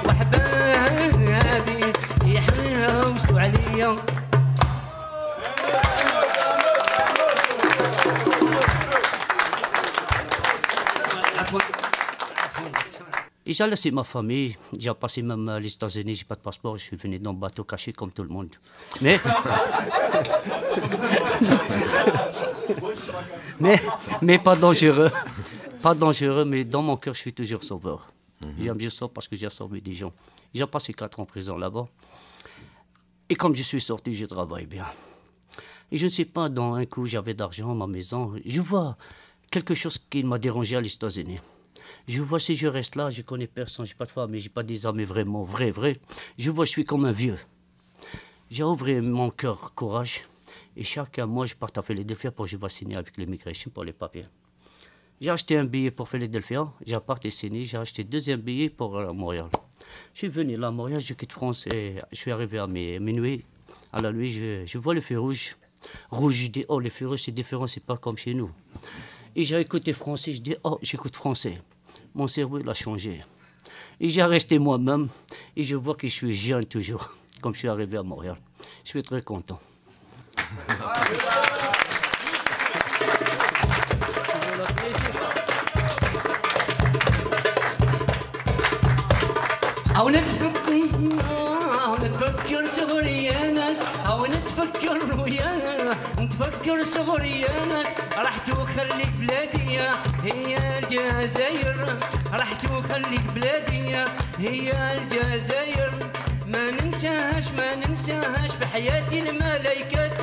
وحبابي يحوسوا عليا Et j'ai laissé ma famille, j'ai passé même les États-Unis, j'ai pas de passeport, je suis venu dans le bateau caché comme tout le monde. Mais pas dangereux. Pas dangereux, mais dans mon cœur, je suis toujours sauveur. J'aime bien ça parce que j'ai sauvé des gens. J'ai passé 4 ans en prison là-bas. Et comme je suis sorti, je travaille bien. Et je ne sais pas, dans un coup, j'avais d'argent à ma maison. Je vois quelque chose qui m'a dérangé à les États-Unis. Je vois si je reste là, je connais personne, je n'ai pas de femme, je n'ai pas des amis vraiment, vrai. Je vois, je suis comme un vieux. J'ai ouvert mon cœur, courage. Et chaque mois, je pars à Philadelphie pour que je vais signer avec l'immigration pour les papiers. J'ai acheté un billet pour Philadelphie, j'ai parti signer, j'ai acheté 2e billet pour Montréal. Je suis venu là à Montréal, je quitte France et je suis arrivé à minuit. À la nuit, je vois le feu rouge. Rouge, je dis, oh, le feu rouge, c'est différent, c'est pas comme chez nous. Et j'ai écouté français, je dis, oh, j'écoute français. Mon cerveau, il a changé. Et j'ai resté moi-même et je vois que je suis jeune toujours, comme je suis arrivé à Montréal. Je suis très content. أو نتفكر صغري يا ناس أو نتفكر ويانا نتفكر صغري يا ناس رحت وخليت بلادي هي الجزائر رحت وخليت بلادي هي الجزائر ما ننساهاش في حياتي الملايكات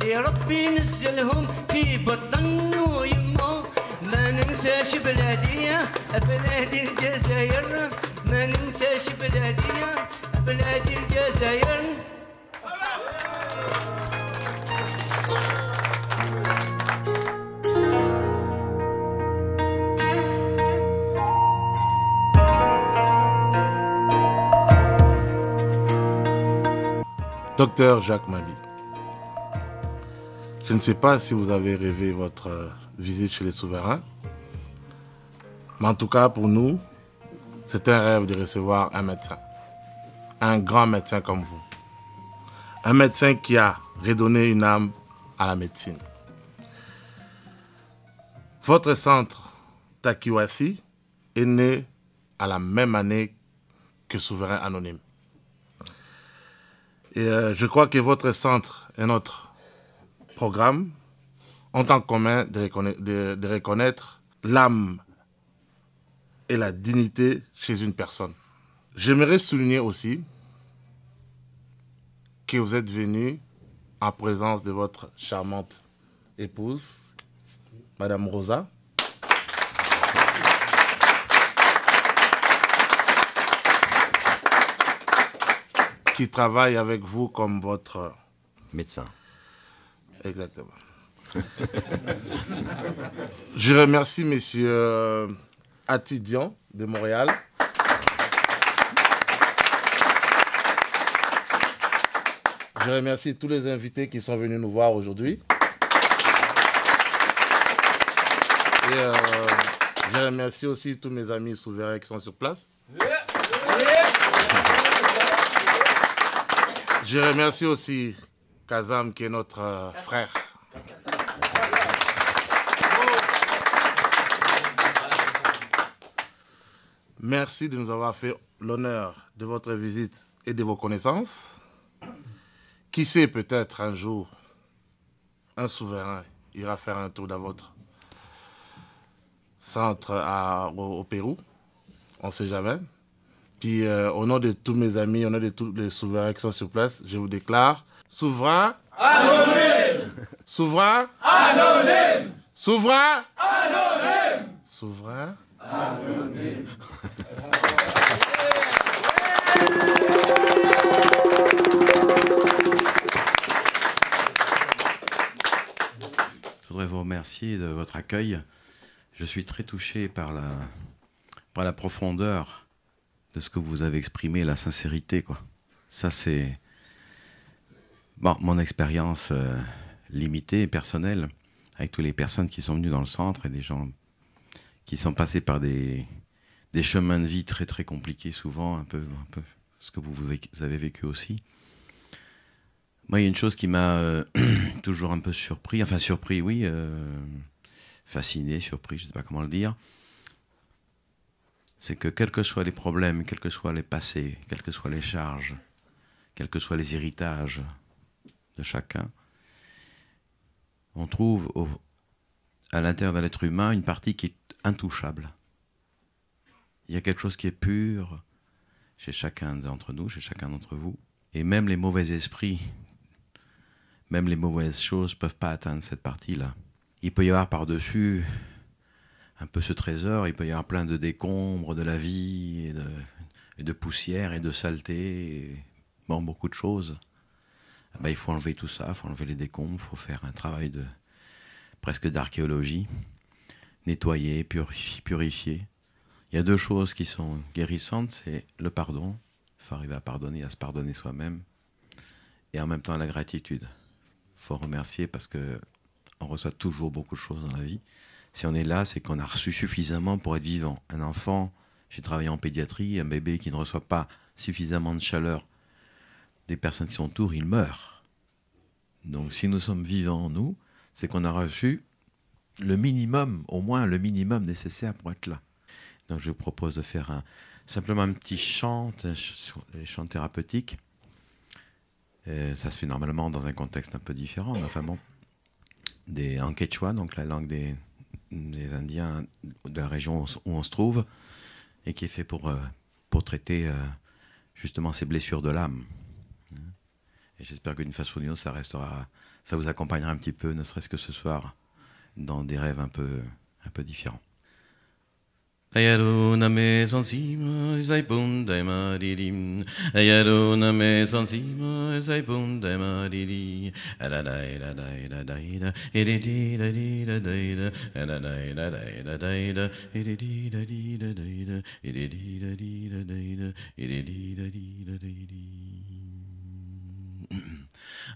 اللي ربي نزلهم في بطن ويما ما ننساش بلادي بلادي الجزائر ما ننساش بلادي الجزائر Docteur Jacques Mabi, je ne sais pas si vous avez rêvé votre visite chez les souverains, mais en tout cas pour nous, c'est un rêve de recevoir un médecin, un grand médecin comme vous, un médecin qui a redonné une âme à la médecine. Votre centre Takiwasi est né à la même année que Souverain Anonyme. Et je crois que votre centre et notre programme ont en commun de reconnaître l'âme et la dignité chez une personne. J'aimerais souligner aussi que vous êtes venu en présence de votre charmante épouse, Madame Rosa. qui travaille avec vous comme votre... Médecin. Exactement. Je remercie monsieur Atidian de Montréal. Je remercie tous les invités qui sont venus nous voir aujourd'hui. Et je remercie aussi tous mes amis souverains qui sont sur place. Je remercie aussi Kazam qui est notre frère. Merci de nous avoir fait l'honneur de votre visite et de vos connaissances. Qui sait, peut-être un jour, un souverain ira faire un tour dans votre centre au Pérou. On ne sait jamais. Puis, au nom de tous mes amis, au nom de tous les souverains qui sont sur place, je vous déclare souverain anonyme. Souverain anonyme. Souverain anonyme. Souverain anonyme. Je voudrais vous remercier de votre accueil. Je suis très touché par la profondeur de ce que vous avez exprimé, la sincérité, quoi. Ça, c'est bon, mon expérience limitée et personnelle, avec toutes les personnes qui sont venues dans le centre et des gens qui sont passés par des chemins de vie très très compliqués, souvent, un peu ce que vous avez vécu aussi. Moi, il y a une chose qui m'a toujours un peu surpris, enfin surpris, oui, fasciné, surpris, je ne sais pas comment le dire, c'est que quels que soient les problèmes, quels que soient les passés, quelles que soient les charges, quels que soient les héritages de chacun, on trouve à l'intérieur de l'être humain une partie qui est intouchable. Il y a quelque chose qui est pur chez chacun d'entre nous, chez chacun d'entre vous, et même les mauvais esprits, même les mauvaises choses ne peuvent pas atteindre cette partie-là. Il peut y avoir par-dessus un peu ce trésor, il peut y avoir plein de décombres de la vie, et de poussière, et de saleté, et bon, beaucoup de choses. Ben, il faut enlever tout ça, il faut enlever les décombres, il faut faire un travail presque d'archéologie, nettoyer, purifier. Il y a deux choses qui sont guérissantes, c'est le pardon, il faut arriver à pardonner, à se pardonner soi-même, et en même temps la gratitude. Il faut remercier parce qu'on reçoit toujours beaucoup de choses dans la vie. Si on est là, c'est qu'on a reçu suffisamment pour être vivant. Un enfant, j'ai travaillé en pédiatrie, un bébé qui ne reçoit pas suffisamment de chaleur des personnes qui sont autour, il meurt. Donc si nous sommes vivants, nous, c'est qu'on a reçu le minimum, au moins le minimum nécessaire pour être là. Donc je vous propose de faire simplement un petit chant, les chants thérapeutiques. Ça se fait normalement dans un contexte un peu différent, mais enfin bon, en quechua, donc la langue des Indiens de la région où on se trouve, et qui est fait pour traiter justement ces blessures de l'âme. Et j'espère que d'une façon ou d'une autre, ça vous accompagnera un petit peu, ne serait-ce que ce soir, dans des rêves un peu différents. Ayaruna me sansima sai punta maririm Ayaruna me sansima sai punta mariri Adadai dadai dadai da Ididi dadi dadai da Adadai dadai dadai da Ididi dadi dadai da Ididi dadi dadai da Ididi dadi dadai da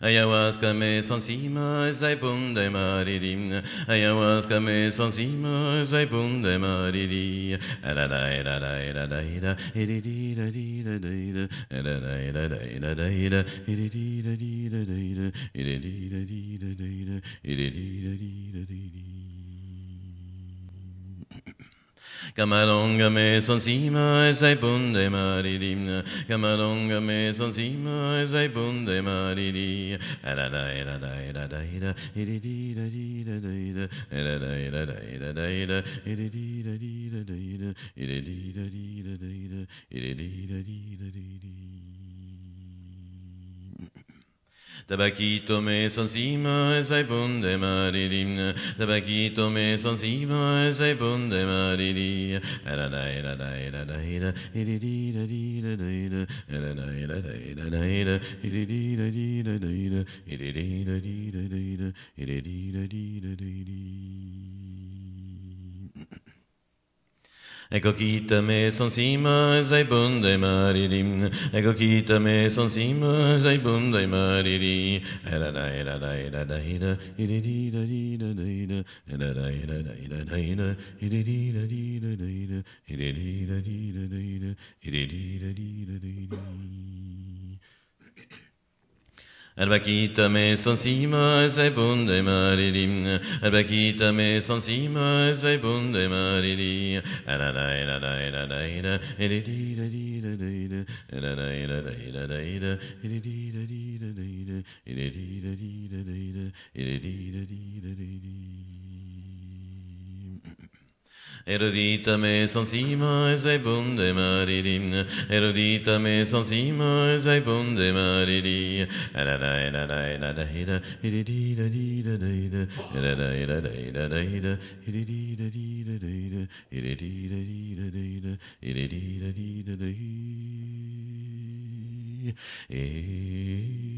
Ayahuasca me sansima sai punta maririm Ayahuasca me sansima sai punta mariri Adadai dadai dadai da Ididi dadi dadai da Adadai dadai dadai da Ididi dadi dadai da Ididi dadi dadai da Ididi dadi dadai da Kamalonga me sansima sai punta maririm Kamalonga me sansima sai punta mariri Adadai dadai dadai da Ididi dadi dadai da Adadai dadai dadai da Ididi dadi dadai da Ididi dadi dadai da Ididi dadi dadai da Tabakito me son sima sai bunde maririm. Tabakito me son sima sai bunde mariri. Era dai da dai da dai da. Iridi da di da dai da. Era dai da dai da dai da. Iridi da di da dai da. Iridi da di da dai da. Iridi da di da dai da. Ecco kita me son sima sai bunde maririm. Ecco kita me son sima sai bunde mariri. Era dai da dai da dai da. Iridi da di da dai da. Era dai da dai da dai da. Iridi da di da dai da. Iridi da di da dai da. Iridi da di da dai da. Arbakita me son sima sai bunde maririm. Arbakita me son sima sai bunde mariri. Era dai da dai da dai da. Iridi da di da dai da. Era dai da dai da dai da. Iridi da di da dai da. Iridi da di da dai da. Iridi da di da dai da. Erudita me son sima sai bunde maririm. Erudita me son sima sai bunde mariri. Era dai da dai da dai da. Iridi da di da dai da. Era dai da dai da dai da. Iridi da di da dai da. Iridi da di da dai da. Iridi da di da dai. Eh.